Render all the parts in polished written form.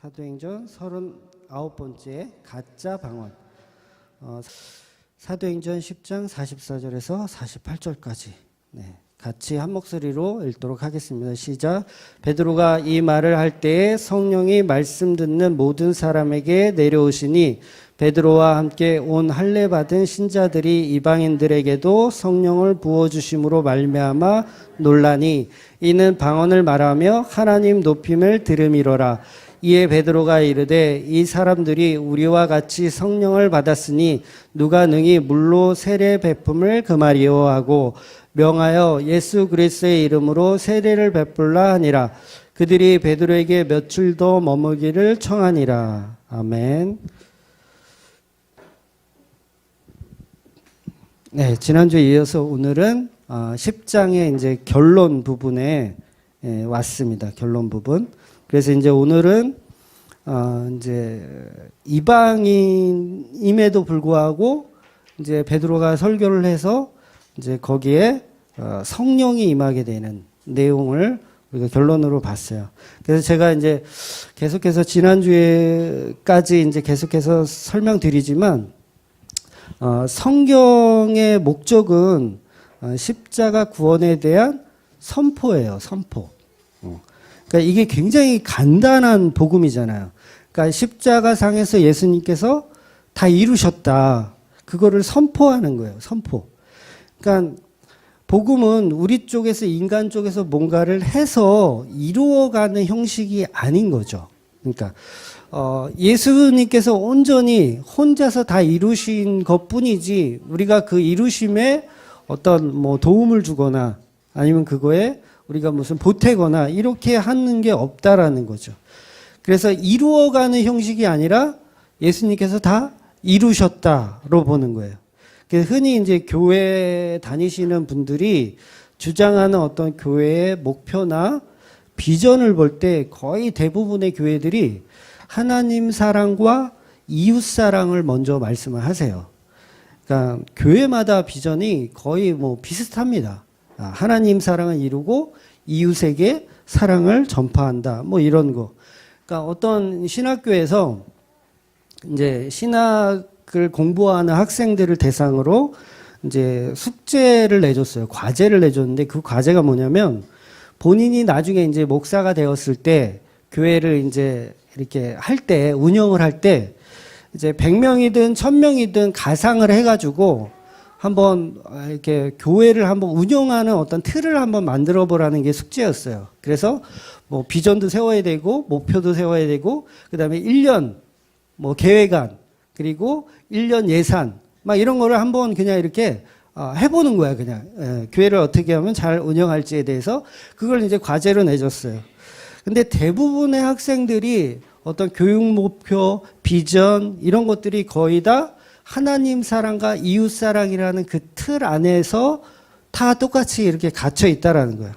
사도행전 39번째 가짜 방언. 사도행전 10장 44절에서 48절까지 같이 한 목소리로 읽도록 하겠습니다. 시작. 베드로가 이 말을 할 때에 성령이 말씀 듣는 모든 사람에게 내려오시니 베드로와 함께 온 할례 받은 신자들이 이방인들에게도 성령을 부어주심으로 말미암아 놀라니 이는 방언을 말하며 하나님 높임을 들음이로라. 이에 베드로가 이르되 이 사람들이 우리와 같이 성령을 받았으니 누가 능히 물로 세례 베품을 금하리요 하고 명하여 예수 그리스도의 이름으로 세례를 베풀라 하니라. 그들이 베드로에게 며칠 더 머무기를 청하니라. 아멘. 네, 지난주에 이어서 오늘은 10장의 이제 결론 부분에 왔습니다. 결론 부분. 그래서 이제 오늘은 이제 이방인임에도 불구하고 이제 베드로가 설교를 해서 이제 거기에 성령이 임하게 되는 내용을 우리가 결론으로 봤어요. 그래서 제가 이제 계속해서 지난주에까지 이제 계속해서 설명드리지만 성경의 목적은 십자가 구원에 대한 선포예요. 선포. 그러니까 이게 굉장히 간단한 복음이잖아요. 그러니까 십자가상에서 예수님께서 다 이루셨다. 그거를 선포하는 거예요. 선포. 그러니까 복음은 우리 쪽에서 인간 쪽에서 뭔가를 해서 이루어가는 형식이 아닌 거죠. 그러니까 예수님께서 온전히 혼자서 다 이루신 것뿐이지 우리가 그 이루심에 어떤 뭐 도움을 주거나 아니면 그거에 우리가 무슨 보태거나 이렇게 하는 게 없다라는 거죠. 그래서 이루어가는 형식이 아니라 예수님께서 다 이루셨다로 보는 거예요. 그래서 흔히 이제 교회 다니시는 분들이 주장하는 어떤 교회의 목표나 비전을 볼 때 거의 대부분의 교회들이 하나님 사랑과 이웃 사랑을 먼저 말씀을 하세요. 그러니까 교회마다 비전이 거의 뭐 비슷합니다. 하나님 사랑을 이루고 이웃에게 사랑을 전파한다. 뭐 이런 거. 그러니까 어떤 신학교에서 이제 신학을 공부하는 학생들을 대상으로 이제 숙제를 내줬어요. 과제를 내줬는데 그 과제가 뭐냐면 본인이 나중에 이제 목사가 되었을 때 교회를 이제 이렇게 할 때, 운영을 할 때 이제 100명이든 1000명이든 가상을 해가지고 한번 이렇게 교회를 한번 운영하는 어떤 틀을 한번 만들어 보라는 게 숙제였어요. 그래서 뭐 비전도 세워야 되고 목표도 세워야 되고 그다음에 1년 뭐 계획안 그리고 1년 예산 막 이런 거를 한번 그냥 이렇게 해보는 거야. 그냥 교회를 어떻게 하면 잘 운영할지에 대해서 그걸 이제 과제로 내줬어요. 근데 대부분의 학생들이 어떤 교육 목표, 비전 이런 것들이 거의 다 하나님 사랑과 이웃 사랑이라는 그 틀 안에서 다 똑같이 이렇게 갇혀 있다라는 거예요.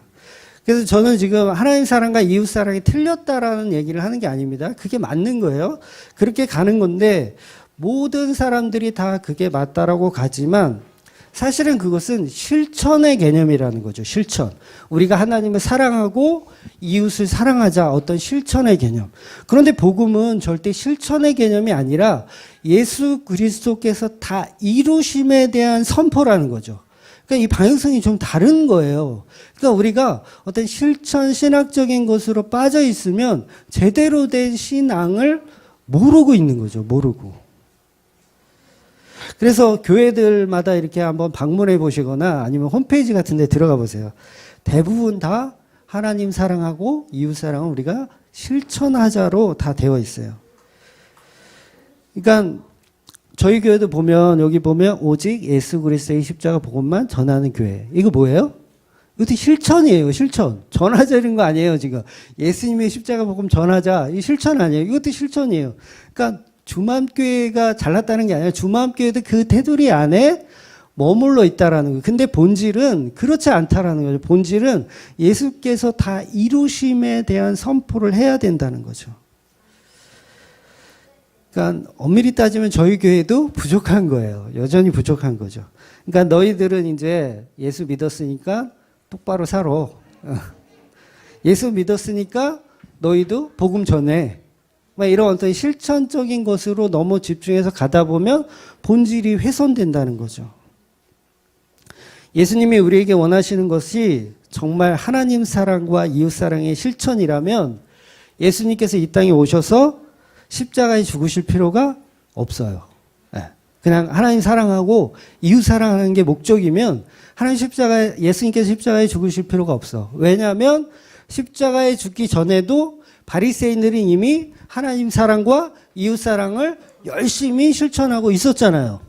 그래서 저는 지금 하나님 사랑과 이웃 사랑이 틀렸다라는 얘기를 하는 게 아닙니다. 그게 맞는 거예요. 그렇게 가는 건데 모든 사람들이 다 그게 맞다라고 가지만 사실은 그것은 실천의 개념이라는 거죠. 실천. 우리가 하나님을 사랑하고 이웃을 사랑하자. 어떤 실천의 개념. 그런데 복음은 절대 실천의 개념이 아니라 예수 그리스도께서 다 이루심에 대한 선포라는 거죠. 그러니까 이 방향성이 좀 다른 거예요. 그러니까 우리가 어떤 실천 신학적인 것으로 빠져 있으면 제대로 된 신앙을 모르고 있는 거죠. 모르고. 그래서 교회들마다 이렇게 한번 방문해 보시거나 아니면 홈페이지 같은 데 들어가 보세요. 대부분 다 하나님 사랑하고 이웃 사랑은 우리가 실천하자로 다 되어 있어요. 그러니까 저희 교회도 보면 여기 보면 오직 예수 그리스도의 십자가 복음만 전하는 교회. 이거 뭐예요? 이것도 실천이에요. 실천. 전하자 이런 거 아니에요. 지금 예수님의 십자가 복음 전하자. 이 실천 아니에요. 이것도 실천이에요. 그러니까 주맘교회가 잘났다는 게 아니라 주맘교회도 그 테두리 안에 머물러 있다라는 거예요. 근데 본질은 그렇지 않다라는 거죠. 본질은 예수께서 다 이루심에 대한 선포를 해야 된다는 거죠. 그러니까 엄밀히 따지면 저희 교회도 부족한 거예요. 여전히 부족한 거죠. 그러니까 너희들은 이제 예수 믿었으니까 똑바로 살아. 예수 믿었으니까 너희도 복음 전해. 막 이런 어떤 실천적인 것으로 너무 집중해서 가다 보면 본질이 훼손된다는 거죠. 예수님이 우리에게 원하시는 것이 정말 하나님 사랑과 이웃 사랑의 실천이라면 예수님께서 이 땅에 오셔서 십자가에 죽으실 필요가 없어요. 그냥 하나님 사랑하고 이웃 사랑하는 게 목적이면 예수님께서 십자가에 죽으실 필요가 없어. 왜냐하면 십자가에 죽기 전에도 바리새인들이 이미 하나님 사랑과 이웃 사랑을 열심히 실천하고 있었잖아요.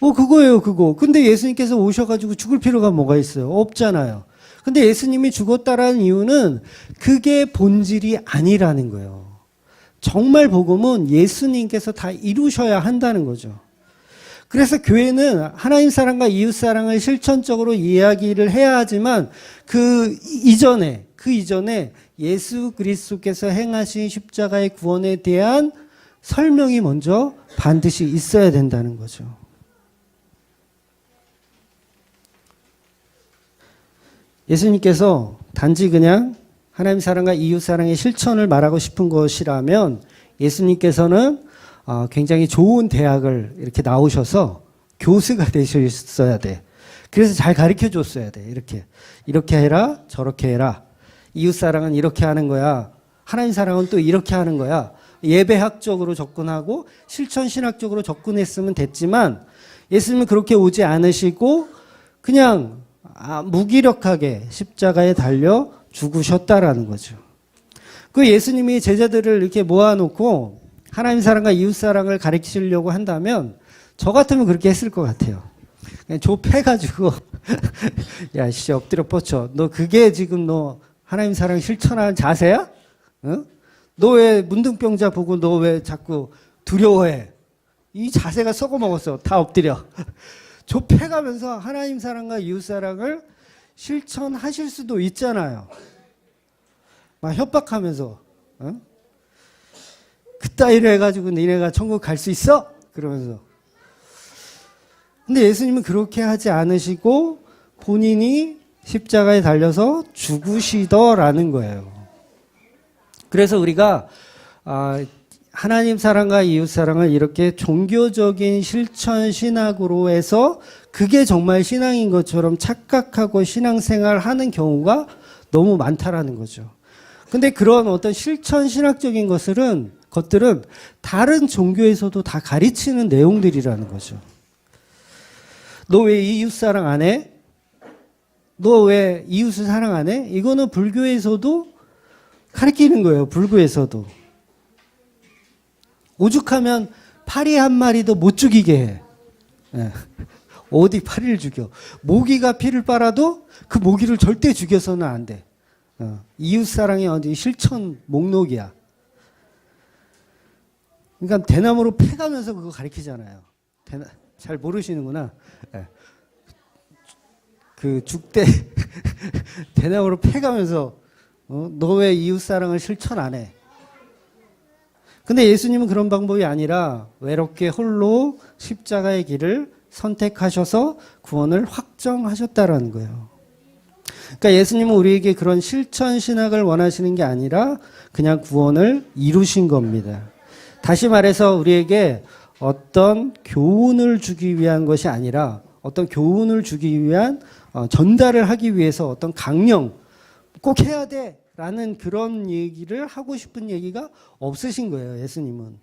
그거예요, 그거. 근데 예수님께서 오셔가지고 죽을 필요가 뭐가 있어요? 없잖아요. 근데 예수님이 죽었다라는 이유는 그게 본질이 아니라는 거예요. 정말 복음은 예수님께서 다 이루셔야 한다는 거죠. 그래서 교회는 하나님 사랑과 이웃 사랑을 실천적으로 이야기를 해야 하지만 그 이전에 예수 그리스도께서 행하신 십자가의 구원에 대한 설명이 먼저 반드시 있어야 된다는 거죠. 예수님께서 단지 그냥 하나님 사랑과 이웃 사랑의 실천을 말하고 싶은 것이라면 예수님께서는 굉장히 좋은 대학을 이렇게 나오셔서 교수가 되셨어야 돼. 그래서 잘 가르쳐 줬어야 돼. 이렇게 해라, 저렇게 해라. 이웃 사랑은 이렇게 하는 거야. 하나님 사랑은 또 이렇게 하는 거야. 예배학적으로 접근하고 실천 신학적으로 접근했으면 됐지만 예수님은 그렇게 오지 않으시고 그냥 무기력하게 십자가에 달려 죽으셨다라는 거죠. 그 예수님이 제자들을 이렇게 모아놓고 하나님 사랑과 이웃 사랑을 가르치려고 한다면 저 같으면 그렇게 했을 것 같아요. 그냥 좁혀가지고 야, 씨, 엎드려 뻗쳐. 너 그게 지금 너 하나님 사랑 실천하는 자세야? 응? 너 왜 문둥병자 보고 너 왜 자꾸 두려워해? 이 자세가 썩어먹었어. 다 엎드려. 좁혀가면서 하나님 사랑과 이웃 사랑을 실천하실 수도 있잖아요. 막 협박하면서 그따위로 해가지고 니네가 천국 갈 수 있어? 그러면서. 근데 예수님은 그렇게 하지 않으시고 본인이 십자가에 달려서 죽으시더라는 거예요. 그래서 우리가 하나님 사랑과 이웃 사랑을 이렇게 종교적인 실천 신학으로 해서 그게 정말 신앙인 것처럼 착각하고 신앙생활 하는 경우가 너무 많다라는 거죠. 근데 그런 어떤 실천 신학적인 것들은 다른 종교에서도 다 가르치는 내용들이라는 거죠. 너 왜 이웃 사랑 안 해? 너 왜 이웃을 사랑 안 해? 이거는 불교에서도 가르치는 거예요. 불교에서도. 오죽하면 파리 한 마리도 못 죽이게 해. 예. 어디 파리를 죽여. 모기가 피를 빨아도 그 모기를 절대 죽여서는 안 돼. 이웃사랑의 어디 실천 목록이야. 그러니까 대나무로 패가면서 그거 가르치잖아요. 잘 모르시는구나. 예. 그 죽대 대나무로 패가면서 너 왜 이웃사랑을 실천 안 해? 근데 예수님은 그런 방법이 아니라 외롭게 홀로 십자가의 길을 선택하셔서 구원을 확정하셨다라는 거예요. 그러니까 예수님은 우리에게 그런 실천 신학을 원하시는 게 아니라 그냥 구원을 이루신 겁니다. 다시 말해서 우리에게 어떤 교훈을 주기 위한 것이 아니라 어떤 교훈을 주기 위한 전달을 하기 위해서 어떤 강령 꼭 해야 돼 라는 그런 얘기를 하고 싶은 얘기가 없으신 거예요. 예수님은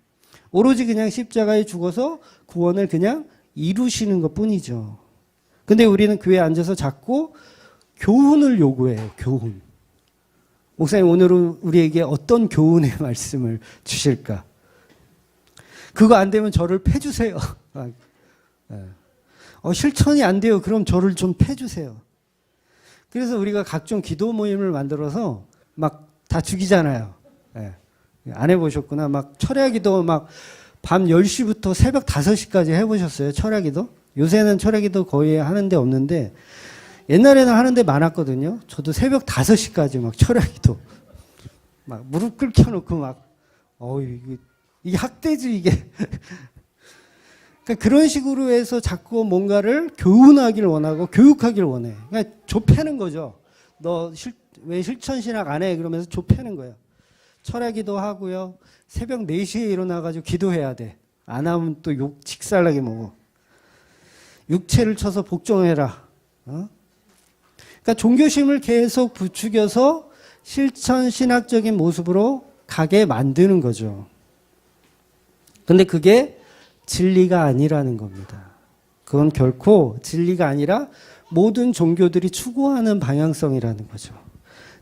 오로지 그냥 십자가에 죽어서 구원을 그냥 이루시는 것 뿐이죠. 근데 우리는 교회에 앉아서 자꾸 교훈을 요구해요. 교훈. 목사님 오늘은 우리에게 어떤 교훈의 말씀을 주실까? 그거 안 되면 저를 패주세요. 실천이 안 돼요. 그럼 저를 좀 패주세요. 그래서 우리가 각종 기도 모임을 만들어서 막 다 죽이잖아요. 안 해보셨구나. 막 철야기도 막 밤 10시부터 새벽 5시까지 해보셨어요? 철야기도? 요새는 철야기도 거의 하는데 없는데 옛날에는 하는데 많았거든요. 저도 새벽 5시까지 막 철야기도 막 무릎 꿇혀놓고 막 이게 학대지 이게. 그러니까 그런 식으로 해서 자꾸 뭔가를 교훈하기를 원하고 교육하기를 원해. 그러니까 좁혀는 거죠. 너 왜 실천신학 안 해? 그러면서 좁혀는 거예요. 철야기도 하고요. 새벽 4시에 일어나가지고 기도해야 돼. 안 하면 또 욕 직살나게 먹어. 육체를 쳐서 복종해라. 그러니까 종교심을 계속 부추겨서 실천 신학적인 모습으로 가게 만드는 거죠. 근데 그게 진리가 아니라는 겁니다. 그건 결코 진리가 아니라 모든 종교들이 추구하는 방향성이라는 거죠.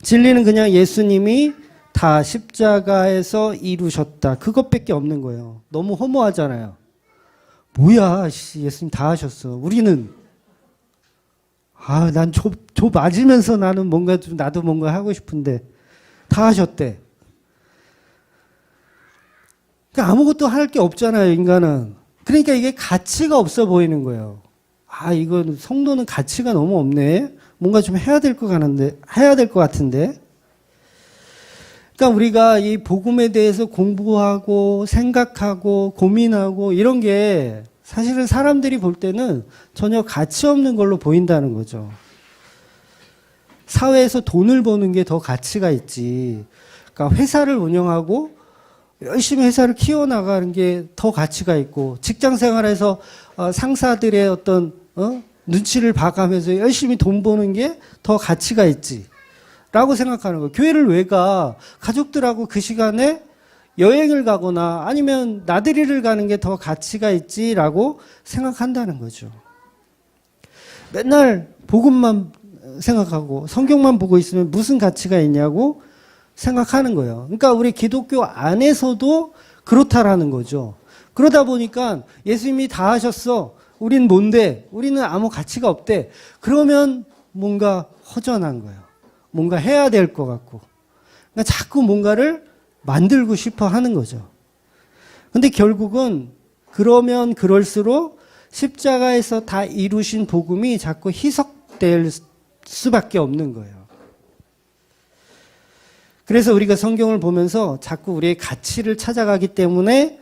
진리는 그냥 예수님이 다 십자가에서 이루셨다. 그것밖에 없는 거예요. 너무 허무하잖아요. 뭐야, 예수님 다 하셨어. 우리는 난 저 맞으면서 나는 뭔가 좀 나도 뭔가 하고 싶은데 다 하셨대. 그러니까 아무것도 할 게 없잖아요, 인간은. 그러니까 이게 가치가 없어 보이는 거예요. 이건 성도는 가치가 너무 없네. 뭔가 좀 해야 될 것 같은데. 그러니까 우리가 이 복음에 대해서 공부하고 생각하고 고민하고 이런 게 사실은 사람들이 볼 때는 전혀 가치 없는 걸로 보인다는 거죠. 사회에서 돈을 버는 게 더 가치가 있지. 그러니까 회사를 운영하고 열심히 회사를 키워나가는 게 더 가치가 있고, 직장 생활에서 상사들의 어떤 눈치를 봐가면서 열심히 돈 버는 게 더 가치가 있지 라고 생각하는 거예요. 교회를 왜 가? 가족들하고 그 시간에 여행을 가거나 아니면 나들이를 가는 게 더 가치가 있지라고 생각한다는 거죠. 맨날 복음만 생각하고 성경만 보고 있으면 무슨 가치가 있냐고 생각하는 거예요. 그러니까 우리 기독교 안에서도 그렇다라는 거죠. 그러다 보니까 예수님이 다 하셨어. 우린 뭔데? 우리는 아무 가치가 없대. 그러면 뭔가 허전한 거예요. 뭔가 해야 될 것 같고. 그러니까 자꾸 뭔가를 만들고 싶어 하는 거죠. 근데 결국은 그러면 그럴수록 십자가에서 다 이루신 복음이 자꾸 희석될 수밖에 없는 거예요. 그래서 우리가 성경을 보면서 자꾸 우리의 가치를 찾아가기 때문에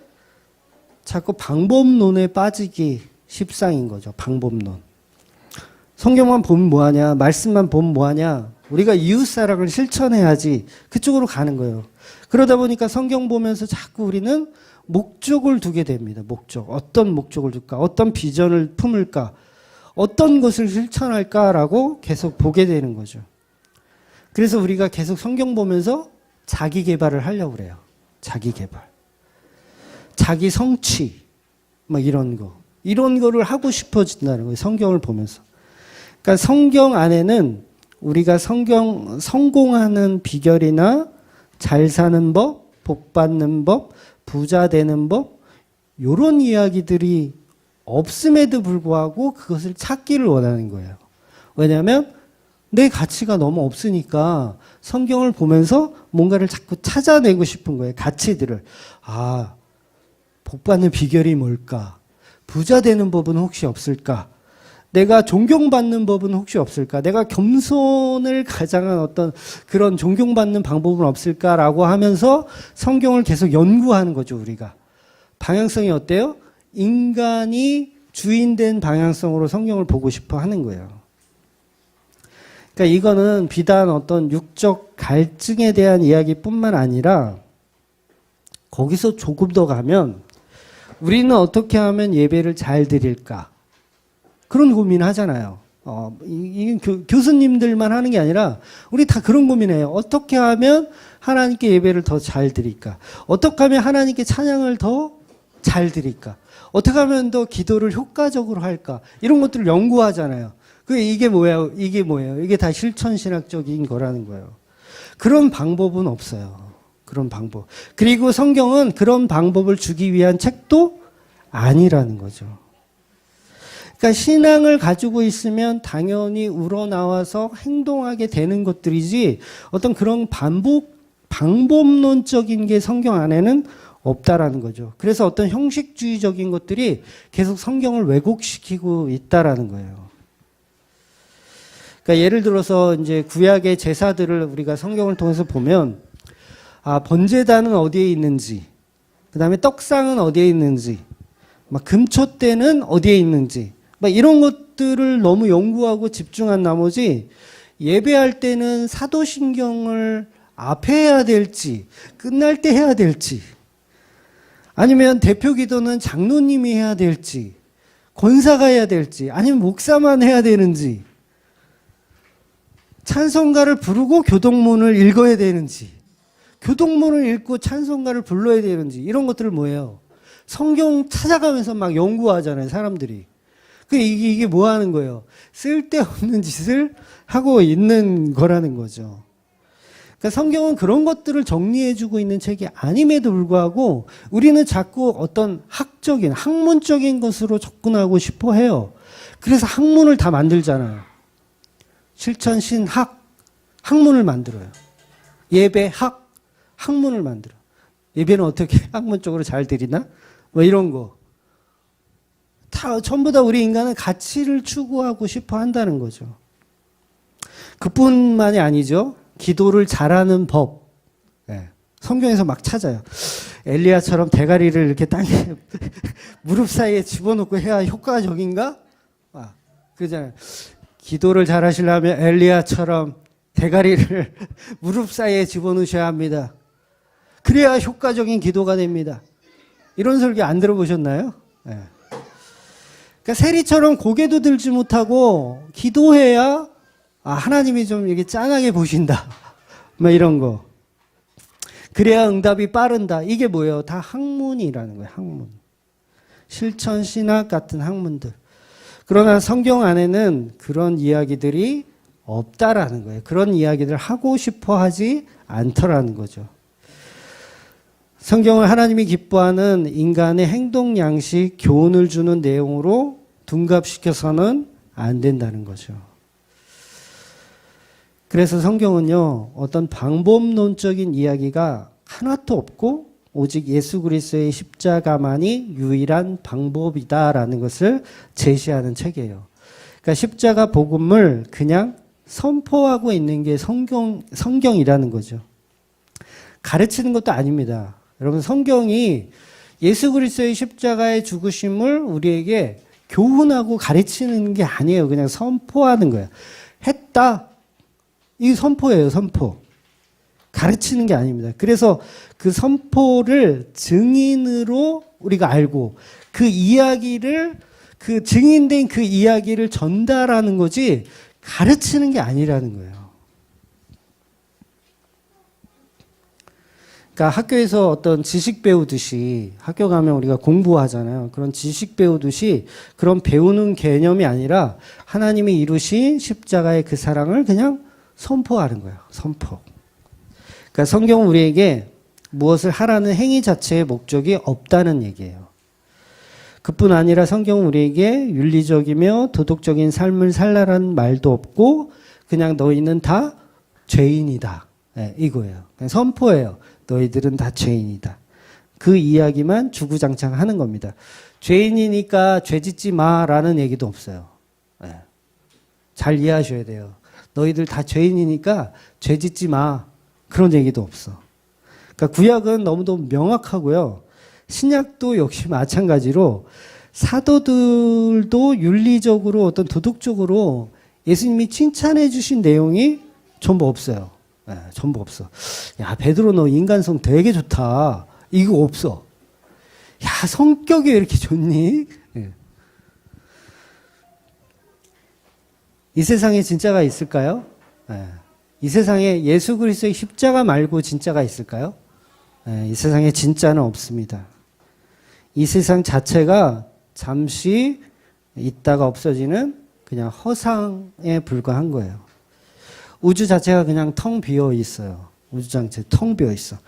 자꾸 방법론에 빠지기 십상인 거죠. 방법론. 성경만 보면 뭐하냐, 말씀만 보면 뭐하냐, 우리가 이웃사랑을 실천해야지 그쪽으로 가는 거예요. 그러다 보니까 성경 보면서 자꾸 우리는 목적을 두게 됩니다. 목적. 어떤 목적을 둘까? 어떤 비전을 품을까? 어떤 것을 실천할까라고 계속 보게 되는 거죠. 그래서 우리가 계속 성경 보면서 자기 개발을 하려고 그래요. 자기 개발. 자기 성취. 막 이런 거. 이런 거를 하고 싶어진다는 거예요. 성경을 보면서. 그러니까 성경 안에는 우리가 성공하는 비결이나 잘 사는 법, 복 받는 법, 부자 되는 법, 이런 이야기들이 없음에도 불구하고 그것을 찾기를 원하는 거예요. 왜냐하면 내 가치가 너무 없으니까 성경을 보면서 뭔가를 자꾸 찾아내고 싶은 거예요. 가치들을. 복 받는 비결이 뭘까? 부자 되는 법은 혹시 없을까? 내가 존경받는 법은 혹시 없을까? 내가 겸손을 가장한 어떤 그런 존경받는 방법은 없을까라고 하면서 성경을 계속 연구하는 거죠, 우리가. 방향성이 어때요? 인간이 주인된 방향성으로 성경을 보고 싶어 하는 거예요. 그러니까 이거는 비단 어떤 육적 갈증에 대한 이야기뿐만 아니라 거기서 조금 더 가면 우리는 어떻게 하면 예배를 잘 드릴까? 그런 고민을 하잖아요. 이게 교수님들만 하는 게 아니라 우리 다 그런 고민해요. 어떻게 하면 하나님께 예배를 더 잘 드릴까? 어떻게 하면 하나님께 찬양을 더 잘 드릴까? 어떻게 하면 더 기도를 효과적으로 할까? 이런 것들을 연구하잖아요. 이게 뭐예요? 이게 뭐예요? 이게 다 실천신학적인 거라는 거예요. 그런 방법은 없어요. 그런 방법. 그리고 성경은 그런 방법을 주기 위한 책도 아니라는 거죠. 그러니까 신앙을 가지고 있으면 당연히 우러나와서 행동하게 되는 것들이지 어떤 그런 방법론적인 게 성경 안에는 없다라는 거죠. 그래서 어떤 형식주의적인 것들이 계속 성경을 왜곡시키고 있다라는 거예요. 그러니까 예를 들어서 이제 구약의 제사들을 우리가 성경을 통해서 보면 번제단은 어디에 있는지, 그 다음에 떡상은 어디에 있는지, 막 금초대는 어디에 있는지, 막 이런 것들을 너무 연구하고 집중한 나머지 예배할 때는 사도신경을 앞에 해야 될지, 끝날 때 해야 될지, 아니면 대표 기도는 장로님이 해야 될지, 권사가 해야 될지, 아니면 목사만 해야 되는지, 찬송가를 부르고 교동문을 읽어야 되는지, 교동문을 읽고 찬송가를 불러야 되는지, 이런 것들을 뭐예요? 성경 찾아가면서 막 연구하잖아요, 사람들이. 이게 뭐 하는 거예요? 쓸데없는 짓을 하고 있는 거라는 거죠. 그러니까 성경은 그런 것들을 정리해주고 있는 책이 아님에도 불구하고 우리는 자꾸 어떤 학적인, 학문적인 것으로 접근하고 싶어 해요. 그래서 학문을 다 만들잖아요. 실천, 신, 학, 학문을 만들어요. 예배, 학, 학문을 만들어. 예배는 어떻게 학문적으로 잘 드리나? 뭐 이런 거. 전부 다 우리 인간은 가치를 추구하고 싶어 한다는 거죠. 그뿐만이 아니죠. 기도를 잘하는 법. 네. 성경에서 막 찾아요. 엘리야처럼 대가리를 이렇게 땅에 무릎 사이에 집어넣고 해야 효과적인가? 그러잖아요. 기도를 잘하시려면 엘리야처럼 대가리를 무릎 사이에 집어넣으셔야 합니다. 그래야 효과적인 기도가 됩니다. 이런 설교 안 들어보셨나요? 네. 그러니까 세리처럼 고개도 들지 못하고 기도해야 하나님이 좀 이렇게 짠하게 보신다. 뭐 이런 거. 그래야 응답이 빠른다. 이게 뭐예요? 다 학문이라는 거예요. 학문. 실천 신학 같은 학문들. 그러나 성경 안에는 그런 이야기들이 없다라는 거예요. 그런 이야기들을 하고 싶어 하지 않더라는 거죠. 성경을 하나님이 기뻐하는 인간의 행동 양식, 교훈을 주는 내용으로 둔갑시켜서는 안 된다는 거죠. 그래서 성경은요, 어떤 방법론적인 이야기가 하나도 없고 오직 예수 그리스도의 십자가만이 유일한 방법이다라는 것을 제시하는 책이에요. 그러니까 십자가 복음을 그냥 선포하고 있는 게 성경이라는 거죠. 가르치는 것도 아닙니다. 여러분, 성경이 예수 그리스도의 십자가의 죽으심을 우리에게 교훈하고 가르치는 게 아니에요. 그냥 선포하는 거예요. 했다. 이 선포예요, 선포. 가르치는 게 아닙니다. 그래서 그 선포를 증인으로 우리가 알고 그 이야기를, 그 증인된 그 이야기를 전달하는 거지 가르치는 게 아니라는 거예요. 그러니까 학교에서 어떤 지식 배우듯이, 학교 가면 우리가 공부하잖아요. 그런 지식 배우듯이 그런 배우는 개념이 아니라 하나님이 이루신 십자가의 그 사랑을 그냥 선포하는 거예요. 선포. 그러니까 성경은 우리에게 무엇을 하라는 행위 자체의 목적이 없다는 얘기예요. 그뿐 아니라 성경은 우리에게 윤리적이며 도덕적인 삶을 살라라는 말도 없고 그냥 너희는 다 죄인이다. 네, 이거예요. 그냥 선포예요. 너희들은 다 죄인이다. 그 이야기만 주구장창 하는 겁니다. 죄인이니까 죄 짓지 마라는 얘기도 없어요. 네. 잘 이해하셔야 돼요. 너희들 다 죄인이니까 죄 짓지 마. 그런 얘기도 없어. 그러니까 구약은 너무도 명확하고요. 신약도 역시 마찬가지로 사도들도 윤리적으로 어떤 도덕적으로 예수님이 칭찬해 주신 내용이 전부 없어요. 네, 전부 없어. 야, 베드로 너 인간성 되게 좋다. 이거 없어. 야, 성격이 왜 이렇게 좋니? 네. 이 세상에 진짜가 있을까요? 네. 이 세상에 예수 그리스도의 십자가 말고 진짜가 있을까요? 네, 이 세상에 진짜는 없습니다. 이 세상 자체가 잠시 있다가 없어지는 그냥 허상에 불과한 거예요. 우주 자체가 그냥 텅 비어 있어요. 우주 자체 텅 비어 있어.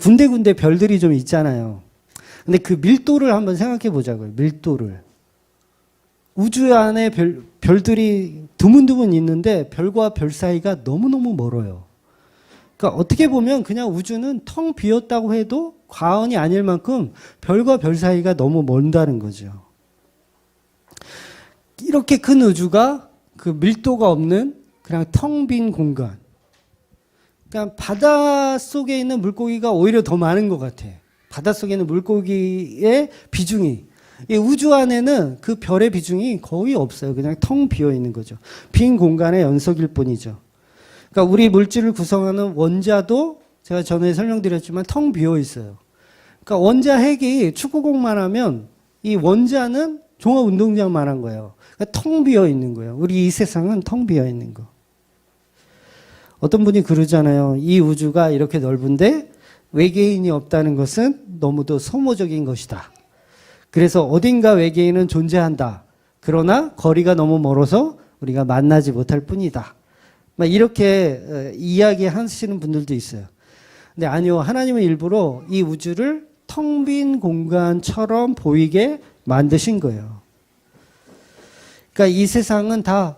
군데군데 별들이 좀 있잖아요. 근데 그 밀도를 한번 생각해 보자고요. 밀도를. 우주 안에 별들이 드문드문 있는데 별과 별 사이가 너무너무 멀어요. 그러니까 어떻게 보면 그냥 우주는 텅 비었다고 해도 과언이 아닐 만큼 별과 별 사이가 너무 먼다는 거죠. 이렇게 큰 우주가 그 밀도가 없는 그냥 텅 빈 공간. 그러니까 바다 속에 있는 물고기가 오히려 더 많은 것 같아. 바다 속에 있는 물고기의 비중이. 이 우주 안에는 그 별의 비중이 거의 없어요. 그냥 텅 비어 있는 거죠. 빈 공간의 연속일 뿐이죠. 그러니까 우리 물질을 구성하는 원자도 제가 전에 설명드렸지만 텅 비어 있어요. 그러니까 원자 핵이 축구공만 하면 이 원자는 종합운동장만 한 거예요. 그러니까 텅 비어 있는 거예요. 우리 이 세상은 텅 비어 있는 거. 어떤 분이 그러잖아요. 이 우주가 이렇게 넓은데 외계인이 없다는 것은 너무도 소모적인 것이다. 그래서 어딘가 외계인은 존재한다. 그러나 거리가 너무 멀어서 우리가 만나지 못할 뿐이다. 막 이렇게 이야기하시는 분들도 있어요. 근데 아니요. 하나님은 일부러 이 우주를 텅 빈 공간처럼 보이게 만드신 거예요. 그러니까 이 세상은 다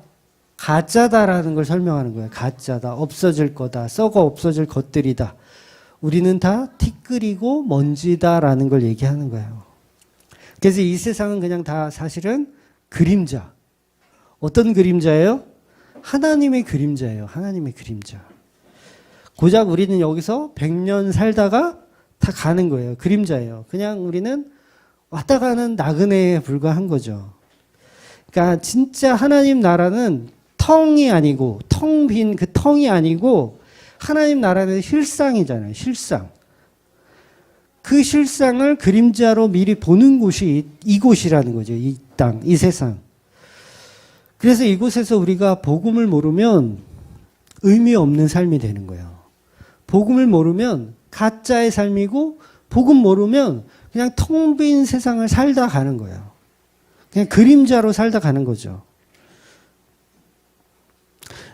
가짜다라는 걸 설명하는 거예요. 가짜다. 없어질 거다. 썩어 없어질 것들이다. 우리는 다 티끌이고 먼지다라는 걸 얘기하는 거예요. 그래서 이 세상은 그냥 다 사실은 그림자. 어떤 그림자예요? 하나님의 그림자예요. 하나님의 그림자. 고작 우리는 여기서 100년 살다가 다 가는 거예요. 그림자예요. 그냥 우리는 왔다 가는 나그네에 불과한 거죠. 그러니까 진짜 하나님 나라는 텅이 아니고 텅 빈 그 텅이 아니고 하나님 나라는 실상이잖아요. 실상. 그 실상을 그림자로 미리 보는 곳이 이곳이라는 거죠. 이 땅, 이 세상. 그래서 이곳에서 우리가 복음을 모르면 의미 없는 삶이 되는 거예요. 복음을 모르면 가짜의 삶이고 복음 모르면 그냥 텅 빈 세상을 살다 가는 거예요. 그냥 그림자로 살다 가는 거죠.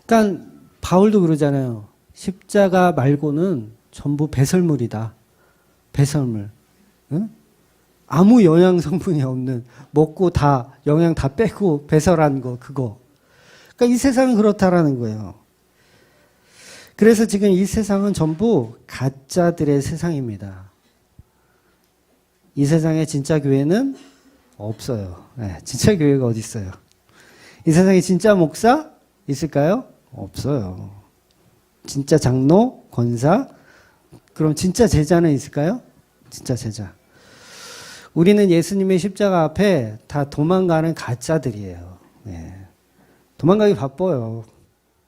그러니까 바울도 그러잖아요. 십자가 말고는 전부 배설물이다. 배설물. 응? 아무 영양 성분이 없는, 먹고 다 영양 다 빼고 배설한 거 그거. 그러니까 이 세상은 그렇다라는 거예요. 그래서 지금 이 세상은 전부 가짜들의 세상입니다. 이 세상에 진짜 교회는 없어요. 네, 진짜 교회가 어디 있어요? 이 세상에 진짜 목사 있을까요? 없어요. 진짜 장로, 권사, 그럼 진짜 제자는 있을까요? 진짜 제자. 우리는 예수님의 십자가 앞에 다 도망가는 가짜들이에요. 네. 도망가기 바빠요.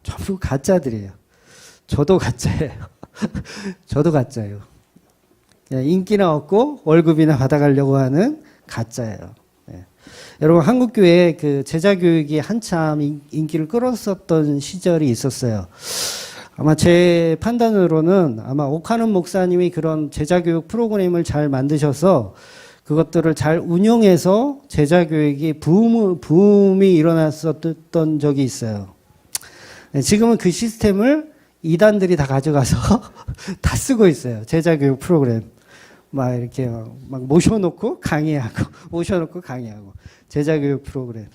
전부 가짜들이에요. 저도 가짜예요. 저도 가짜예요. 그냥 인기나 얻고 월급이나 받아가려고 하는 가짜예요. 네. 여러분 한국교회 그 제자교육이 한참 인기를 끌었었던 시절이 있었어요. 아마 제 판단으로는 아마 옥하는 목사님이 그런 제자교육 프로그램을 잘 만드셔서 그것들을 잘 운영해서 제자교육이 붐이 일어났었던 적이 있어요. 지금은 그 시스템을 이단들이 다 가져가서 다 쓰고 있어요. 제자교육 프로그램. 막 이렇게 막 모셔놓고 강의하고, 모셔놓고 강의하고. 제자교육 프로그램.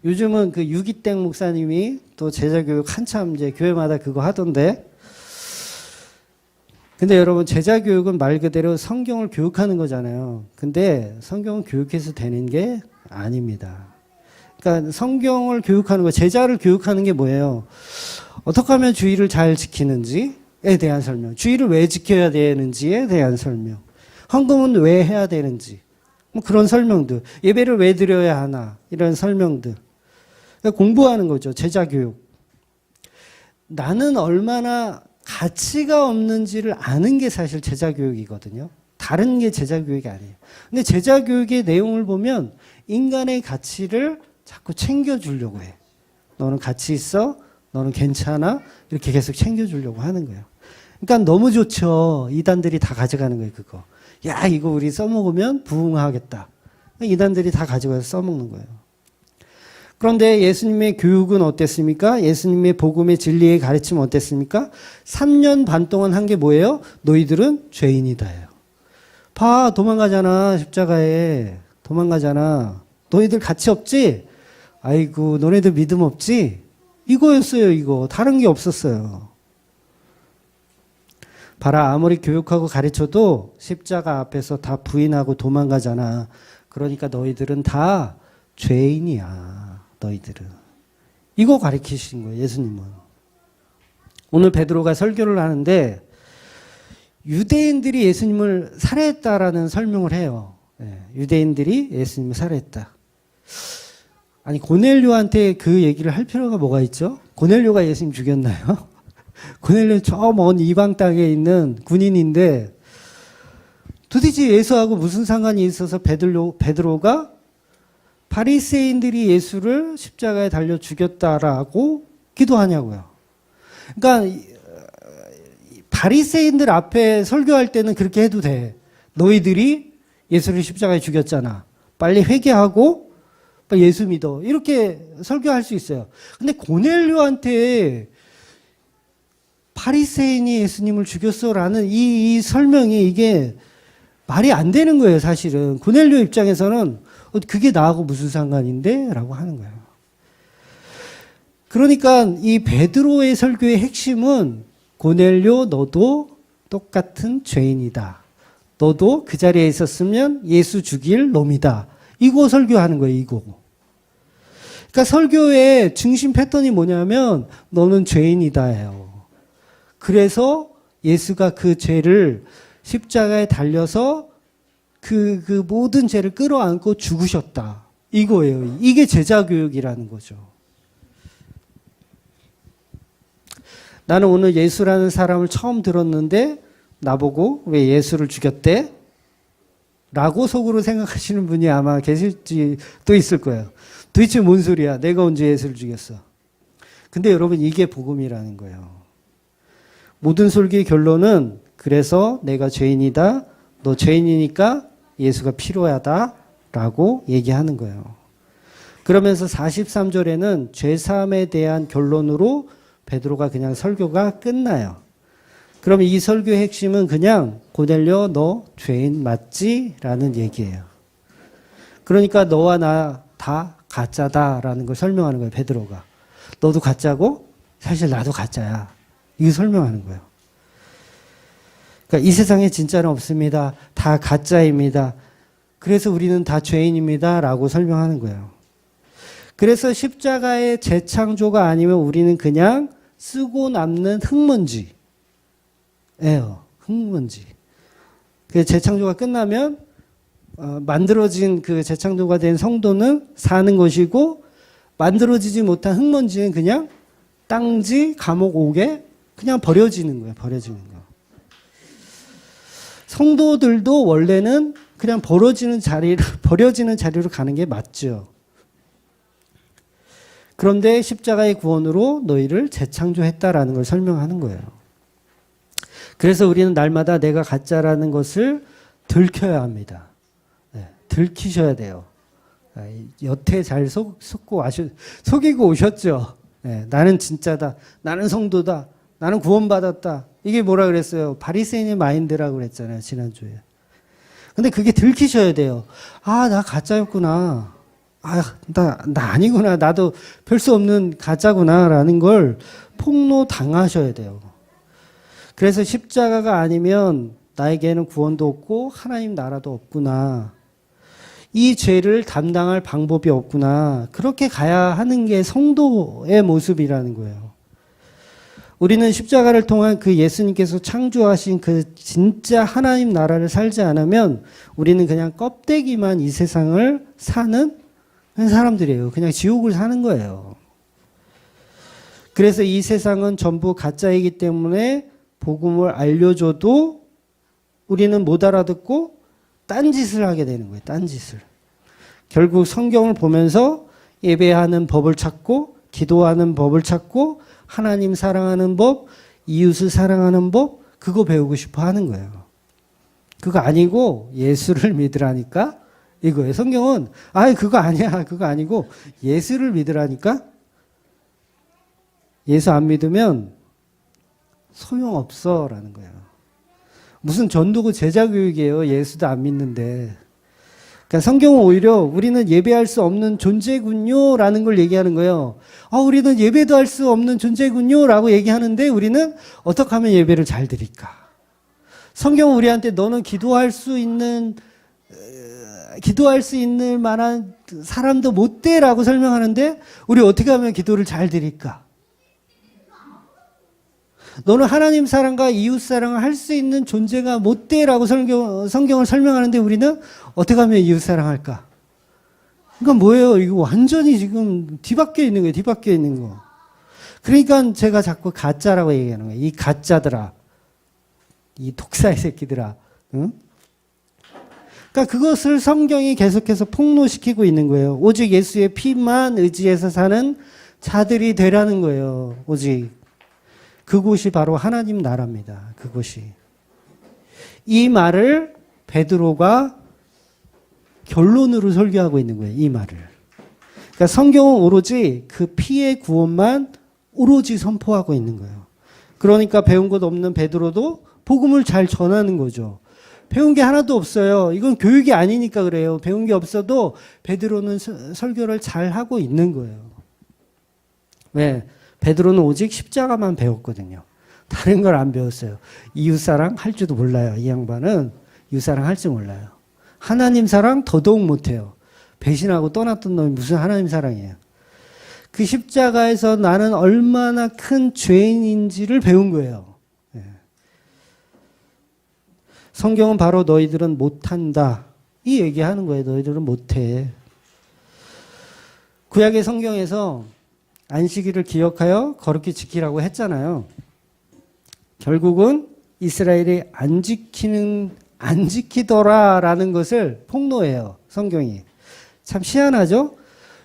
요즘은 그 유기땡 목사님이 또 제자교육 한참 이제 교회마다 그거 하던데. 근데 여러분 제자교육은 말 그대로 성경을 교육하는 거잖아요. 근데 성경은 교육해서 되는 게 아닙니다. 그러니까 성경을 교육하는 거, 제자를 교육하는 게 뭐예요? 어떻게 하면 주의를 잘 지키는지에 대한 설명, 주의를 왜 지켜야 되는지에 대한 설명, 헌금은 왜 해야 되는지, 뭐 그런 설명들, 예배를 왜 드려야 하나, 이런 설명들. 그러니까 공부하는 거죠, 제자교육. 나는 얼마나 가치가 없는지를 아는 게 사실 제자교육이거든요. 다른 게 제자교육이 아니에요. 근데 제자교육의 내용을 보면 인간의 가치를 자꾸 챙겨주려고 해. 너는 가치 있어? 너는 괜찮아? 이렇게 계속 챙겨주려고 하는 거예요. 그러니까 너무 좋죠. 이단들이 다 가져가는 거예요, 그거. 야, 이거 우리 써먹으면 부흥하겠다. 이단들이 다 가져가서 써먹는 거예요. 그런데 예수님의 교육은 어땠습니까? 예수님의 복음의 진리의 가르침은 어땠습니까? 3년 반 동안 한 게 뭐예요? 너희들은 죄인이다예요. 봐, 도망가잖아, 십자가에. 도망가잖아. 너희들 가치 없지? 아이고, 너네들 믿음 없지? 이거였어요, 이거. 다른 게 없었어요. 봐라, 아무리 교육하고 가르쳐도 십자가 앞에서 다 부인하고 도망가잖아. 그러니까 너희들은 다 죄인이야. 너희들은. 이거 가르치신 거예요, 예수님은. 오늘 베드로가 설교를 하는데 유대인들이 예수님을 살해했다라는 설명을 해요. 네, 유대인들이 예수님을 살해했다. 아니 고넬료한테 그 얘기를 할 필요가 뭐가 있죠? 고넬료가 예수님 죽였나요? 고넬료 저 먼 이방 땅에 있는 군인인데 도대체 예수하고 무슨 상관이 있어서 베드로가 바리새인들이 예수를 십자가에 달려 죽였다라고 기도하냐고요. 그러니까 바리새인들 앞에 설교할 때는 그렇게 해도 돼. 너희들이 예수를 십자가에 죽였잖아. 빨리 회개하고 빨리 예수 믿어. 이렇게 설교할 수 있어요. 근데 고넬료한테 바리새인이 예수님을 죽였어라는 이 설명이 이게 말이 안 되는 거예요, 사실은. 고넬료 입장에서는 그게 나하고 무슨 상관인데? 라고 하는 거예요. 그러니까 이 베드로의 설교의 핵심은 고넬료 너도 똑같은 죄인이다. 너도 그 자리에 있었으면 예수 죽일 놈이다. 이거 설교하는 거예요, 이거. 그러니까 설교의 중심 패턴이 뭐냐면 너는 죄인이다예요. 그래서 예수가 그 죄를 십자가에 달려서 그 모든 죄를 끌어안고 죽으셨다. 이거예요. 이게 제자교육이라는 거죠. 나는 오늘 예수라는 사람을 처음 들었는데 나보고 왜 예수를 죽였대? 라고 속으로 생각하시는 분이 아마 계실지 또 있을 거예요. 도대체 뭔 소리야? 내가 언제 예수를 죽였어? 근데 여러분 이게 복음이라는 거예요. 모든 설교의 결론은 그래서 내가 죄인이다. 너 죄인이니까 예수가 필요하다. 라고 얘기하는 거예요. 그러면서 43절에는 죄사함에 대한 결론으로 베드로가 그냥 설교가 끝나요. 그럼 이 설교의 핵심은 그냥 고넬료 너 죄인 맞지? 라는 얘기예요. 그러니까 너와 나 다 가짜다라는 걸 설명하는 거예요. 베드로가. 너도 가짜고 사실 나도 가짜야. 이거 설명하는 거예요. 그러니까 이 세상에 진짜는 없습니다. 다 가짜입니다. 그래서 우리는 다 죄인입니다. 라고 설명하는 거예요. 그래서 십자가의 재창조가 아니면 우리는 그냥 쓰고 남는 흙먼지예요. 흙먼지. 그 재창조가 끝나면 만들어진 그 재창조가 된 성도는 사는 것이고 만들어지지 못한 흙먼지는 그냥 땅지, 감옥, 옥에 그냥 버려지는 거예요. 버려지는 거. 성도들도 원래는 그냥 버려지는 자리로 가는 게 맞죠. 그런데 십자가의 구원으로 너희를 재창조했다라는 걸 설명하는 거예요. 그래서 우리는 날마다 내가 가짜라는 것을 들켜야 합니다. 네, 들키셔야 돼요. 여태 잘 속이고 오셨죠. 네, 나는 진짜다. 나는 성도다. 나는 구원받았다. 이게 뭐라 그랬어요? 바리새인의 마인드라고 그랬잖아요. 지난주에. 근데 그게 들키셔야 돼요. 아, 나 가짜였구나. 아, 나 아니구나. 나도 별 수 없는 가짜구나. 라는 걸 폭로 당하셔야 돼요. 그래서 십자가가 아니면 나에게는 구원도 없고 하나님 나라도 없구나. 이 죄를 담당할 방법이 없구나. 그렇게 가야 하는 게 성도의 모습이라는 거예요. 우리는 십자가를 통한 그 예수님께서 창조하신 그 진짜 하나님 나라를 살지 않으면 우리는 그냥 껍데기만 이 세상을 사는 사람들이에요. 그냥 지옥을 사는 거예요. 그래서 이 세상은 전부 가짜이기 때문에 복음을 알려줘도 우리는 못 알아듣고 딴짓을 하게 되는 거예요. 딴짓을. 결국 성경을 보면서 예배하는 법을 찾고 기도하는 법을 찾고 하나님 사랑하는 법, 이웃을 사랑하는 법, 그거 배우고 싶어 하는 거예요. 그거 아니고 예수를 믿으라니까 이거예요. 성경은 그거 아니야. 그거 아니고 예수를 믿으라니까. 예수 안 믿으면 소용없어 라는 거예요. 무슨 전도고 제자교육이에요. 예수도 안 믿는데. 그러니까 성경은 오히려 우리는 예배할 수 없는 존재군요 라는 걸 얘기하는 거예요. 우리는 예배도 할 수 없는 존재군요 라고 얘기하는데 우리는 어떻게 하면 예배를 잘 드릴까? 성경은 우리한테 너는 기도할 수 있는 만한 사람도 못 돼 라고 설명하는데 우리 어떻게 하면 기도를 잘 드릴까? 너는 하나님 사랑과 이웃 사랑을 할 수 있는 존재가 못 돼 라고 성경을 설명하는데 우리는 어떻게 하면 이웃 사랑할까? 그러니까 뭐예요? 이거 완전히 지금 뒤바뀌어 있는 거예요. 뒤바뀌어 있는 거. 그러니까 제가 자꾸 가짜라고 얘기하는 거예요. 이 가짜들아. 이 독사의 새끼들아. 응? 그러니까 그것을 성경이 계속해서 폭로시키고 있는 거예요. 오직 예수의 피만 의지해서 사는 자들이 되라는 거예요. 오직. 그곳이 바로 하나님 나라입니다. 그곳이. 이 말을 베드로가 결론으로 설교하고 있는 거예요. 이 말을. 그러니까 성경은 오로지 그 피의 구원만 오로지 선포하고 있는 거예요. 그러니까 배운 것 없는 베드로도 복음을 잘 전하는 거죠. 배운 게 하나도 없어요. 이건 교육이 아니니까 그래요. 배운 게 없어도 베드로는 설교를 잘 하고 있는 거예요. 왜? 베드로는 오직 십자가만 배웠거든요. 다른 걸 안 배웠어요. 이웃사랑 할 줄도 몰라요. 이 양반은 이웃사랑 할 줄 몰라요. 하나님 사랑 더더욱 못해요. 배신하고 떠났던 놈이 무슨 하나님 사랑이에요. 그 십자가에서 나는 얼마나 큰 죄인인지를 배운 거예요. 성경은 바로 너희들은 못한다. 이 얘기하는 거예요. 너희들은 못해. 구약의 성경에서 안식일을 기억하여 거룩히 지키라고 했잖아요. 결국은 이스라엘이 안 지키더라라는 것을 폭로해요. 성경이. 참 희한하죠?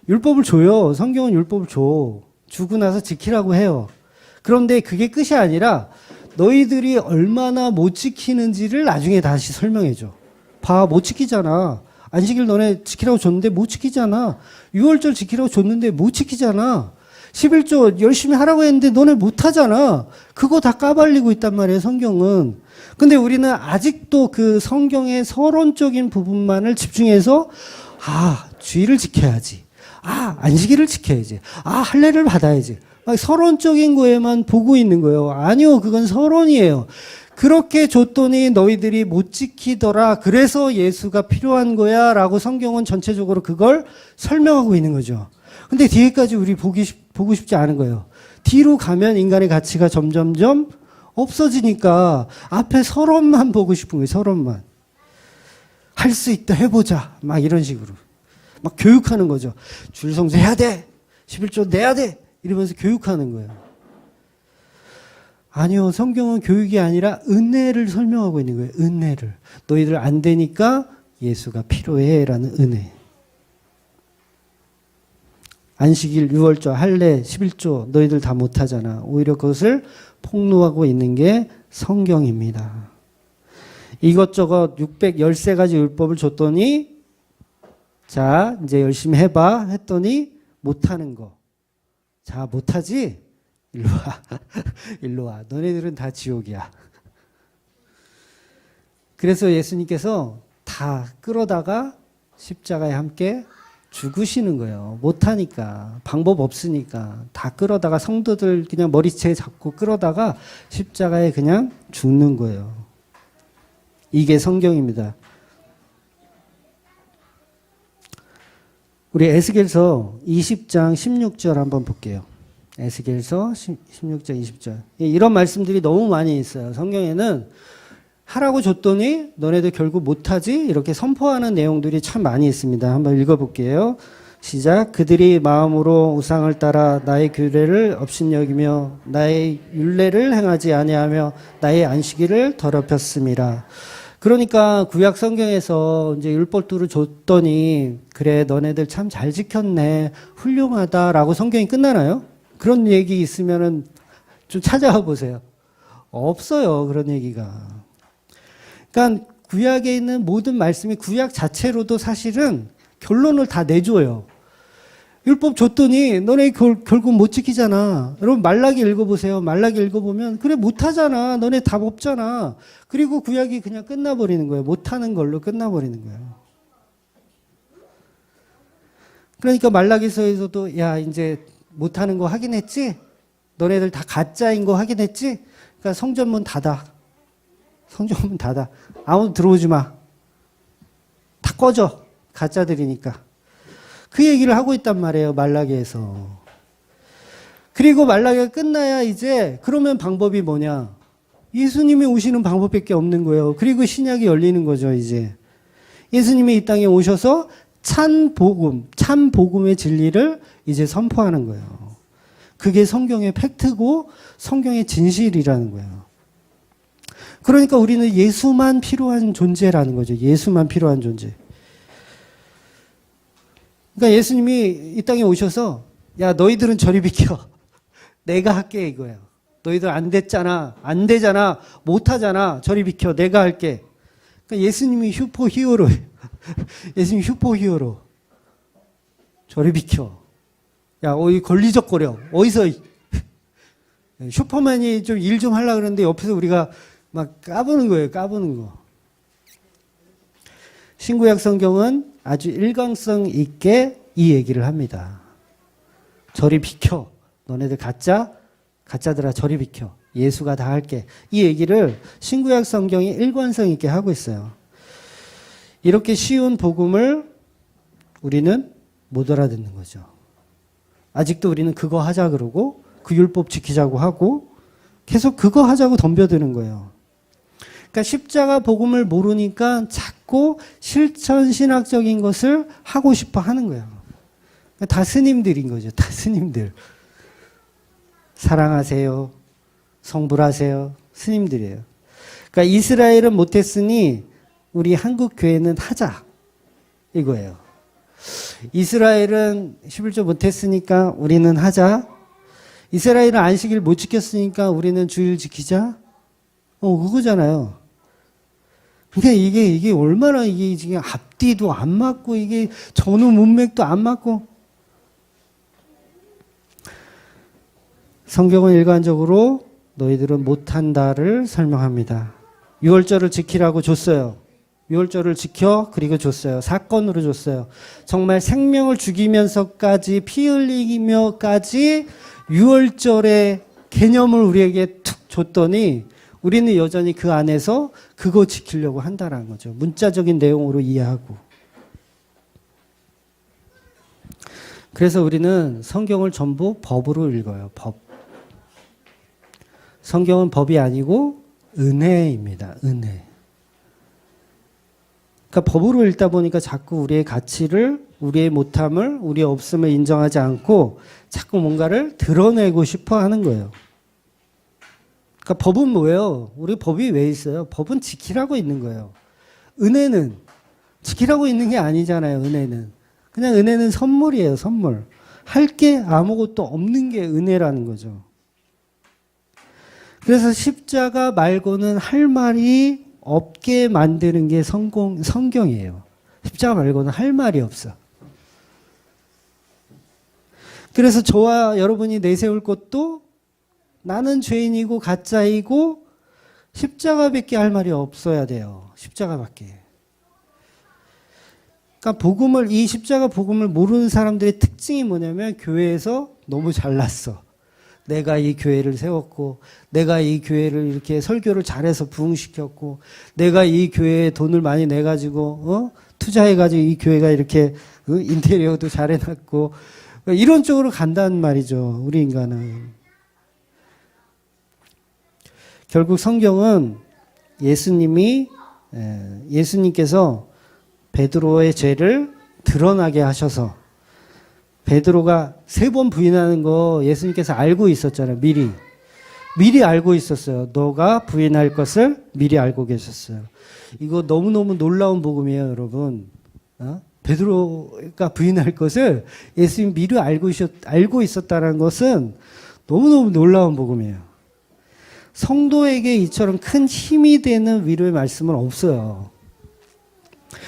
율법을 줘요. 성경은 율법을 줘. 주고 나서 지키라고 해요. 그런데 그게 끝이 아니라 너희들이 얼마나 못 지키는지를 나중에 다시 설명해줘. 봐, 못 지키잖아. 안식일 너네 지키라고 줬는데 못 지키잖아. 유월절 지키라고 줬는데 못 지키잖아. 11조 열심히 하라고 했는데 너네 못하잖아. 그거 다 까발리고 있단 말이에요, 성경은. 근데 우리는 아직도 그 성경의 서론적인 부분만을 집중해서 주의를 지켜야지. 안식일을 지켜야지. 할례를 받아야지. 막 서론적인 거에만 보고 있는 거예요. 아니요, 그건 서론이에요. 그렇게 줬더니 너희들이 못 지키더라. 그래서 예수가 필요한 거야. 라고 성경은 전체적으로 그걸 설명하고 있는 거죠. 근데 뒤에까지 우리 보고 싶지 않은 거예요. 뒤로 가면 인간의 가치가 점점점 없어지니까 앞에 서론만 보고 싶은 거예요. 서론만. 할 수 있다 해보자. 막 이런 식으로. 막 교육하는 거죠. 주일성수 해야 돼. 11조 내야 돼. 이러면서 교육하는 거예요. 아니요. 성경은 교육이 아니라 은혜를 설명하고 있는 거예요. 은혜를. 너희들 안 되니까 예수가 필요해. 라는 은혜. 안식일, 유월절, 할례, 11조 너희들 다 못하잖아. 오히려 그것을 폭로하고 있는 게 성경입니다. 이것저것 613가지 율법을 줬더니 자 이제 열심히 해봐 했더니 못하는 거. 자 못하지? 일로 와. 일로 와. 너네들은 다 지옥이야. 그래서 예수님께서 다 끌어다가 십자가에 함께 죽으시는 거예요. 못하니까. 방법 없으니까. 다 끌어다가 성도들 그냥 머리채 잡고 끌어다가 십자가에 그냥 죽는 거예요. 이게 성경입니다. 우리 에스겔서 20장 16절 한번 볼게요. 에스겔서 16장 20절. 이런 말씀들이 너무 많이 있어요. 성경에는 하라고 줬더니 너네들 결국 못하지? 이렇게 선포하는 내용들이 참 많이 있습니다. 한번 읽어볼게요. 시작. 그들이 마음으로 우상을 따라 나의 규례를 업신여기며 나의 율례를 행하지 아니하며 나의 안식일을 더럽혔음이라. 그러니까 구약 성경에서 이제 율법들을 줬더니 그래 너네들 참 잘 지켰네 훌륭하다라고 성경이 끝나나요? 그런 얘기 있으면은 좀 찾아와 보세요. 없어요 그런 얘기가. 그러니까 구약에 있는 모든 말씀이 구약 자체로도 사실은 결론을 다 내줘요. 율법 줬더니 너네 결국 못 지키잖아. 여러분 말라기 읽어보세요. 말라기 읽어보면 그래 못하잖아. 너네 답 없잖아. 그리고 구약이 그냥 끝나버리는 거예요. 못하는 걸로 끝나버리는 거예요. 그러니까 말라기서에서도 야 이제 못하는 거 확인했지? 너네들 다 가짜인 거 확인했지? 그러니까 성전문 닫아. 성전문 닫아. 아무도 들어오지 마. 다 꺼져. 가짜들이니까. 그 얘기를 하고 있단 말이에요. 말라기에서. 그리고 말라기가 끝나야 이제 그러면 방법이 뭐냐. 예수님이 오시는 방법밖에 없는 거예요. 그리고 신약이 열리는 거죠. 이제. 예수님이 이 땅에 오셔서 참 복음의 진리를 이제 선포하는 거예요. 그게 성경의 팩트고 성경의 진실이라는 거예요. 그러니까 우리는 예수만 필요한 존재라는 거죠. 예수만 필요한 존재. 그러니까 예수님이 이 땅에 오셔서 야 너희들은 저리 비켜. 내가 할게 이거예요. 너희들 안 됐잖아. 안 되잖아. 못하잖아. 저리 비켜. 내가 할게. 그러니까 예수님이 슈퍼히어로예요. 예수님 슈퍼히어로. 저리 비켜. 야 어이 걸리적거려. 어디서 슈퍼맨이 좀 일 좀 하려고 그러는데 옆에서 우리가 막 까부는 거예요. 까부는 거. 신구약 성경은 아주 일관성 있게 이 얘기를 합니다. 저리 비켜. 너네들 가짜들아 저리 비켜. 예수가 다 할게. 이 얘기를 신구약 성경이 일관성 있게 하고 있어요. 이렇게 쉬운 복음을 우리는 못 알아듣는 거죠. 아직도 우리는 그거 하자 그러고 그 율법 지키자고 하고 계속 그거 하자고 덤벼드는 거예요. 그러니까 십자가 복음을 모르니까 자꾸 실천 신학적인 것을 하고 싶어 하는 거예요. 다 스님들인 거죠. 다 스님들. 사랑하세요. 성불하세요. 스님들이에요. 그러니까 이스라엘은 못했으니 우리 한국 교회는 하자. 이거예요. 이스라엘은 11조 못했으니까 우리는 하자. 이스라엘은 안식일 못 지켰으니까 우리는 주일 지키자. 그거잖아요. 그러니까 이게 얼마나 이게 지금 앞뒤도 안 맞고 이게 전후 문맥도 안 맞고. 성경은 일관적으로 너희들은 못한다를 설명합니다. 유월절을 지키라고 줬어요. 유월절을 지켜 그리고 줬어요. 사건으로 줬어요. 정말 생명을 죽이면서까지 피 흘리며까지 유월절의 개념을 우리에게 툭 줬더니 우리는 여전히 그 안에서 그거 지키려고 한다는 거죠. 문자적인 내용으로 이해하고. 그래서 우리는 성경을 전부 법으로 읽어요. 법. 성경은 법이 아니고 은혜입니다. 은혜. 그러니까 법으로 읽다 보니까 자꾸 우리의 가치를, 우리의 못함을, 우리의 없음을 인정하지 않고 자꾸 뭔가를 드러내고 싶어 하는 거예요. 그러니까 법은 뭐예요? 우리 법이 왜 있어요? 법은 지키라고 있는 거예요. 은혜는 지키라고 있는 게 아니잖아요. 은혜는. 그냥 은혜는 선물이에요. 선물. 할 게 아무것도 없는 게 은혜라는 거죠. 그래서 십자가 말고는 할 말이 없게 만드는 게 성경이에요. 십자가 말고는 할 말이 없어. 그래서 저와 여러분이 내세울 것도 나는 죄인이고 가짜이고 십자가밖에 할 말이 없어야 돼요. 십자가밖에. 그러니까 이 십자가 복음을 모르는 사람들의 특징이 뭐냐면 교회에서 너무 잘났어. 내가 이 교회를 세웠고 내가 이 교회를 이렇게 설교를 잘해서 부흥시켰고 내가 이 교회에 돈을 많이 내가지고 투자해가지고 이 교회가 이렇게 인테리어도 잘해놨고 이런 쪽으로 간다는 말이죠. 우리 인간은. 결국 성경은 예수님께서 베드로의 죄를 드러나게 하셔서 베드로가 3번 부인하는 거 예수님께서 알고 있었잖아요. 미리 알고 있었어요. 너가 부인할 것을 미리 알고 계셨어요. 이거 너무너무 놀라운 복음이에요, 여러분. 베드로가 부인할 것을 예수님이 미리 알고 있었다는 것은 너무너무 놀라운 복음이에요. 성도에게 이처럼 큰 힘이 되는 위로의 말씀은 없어요.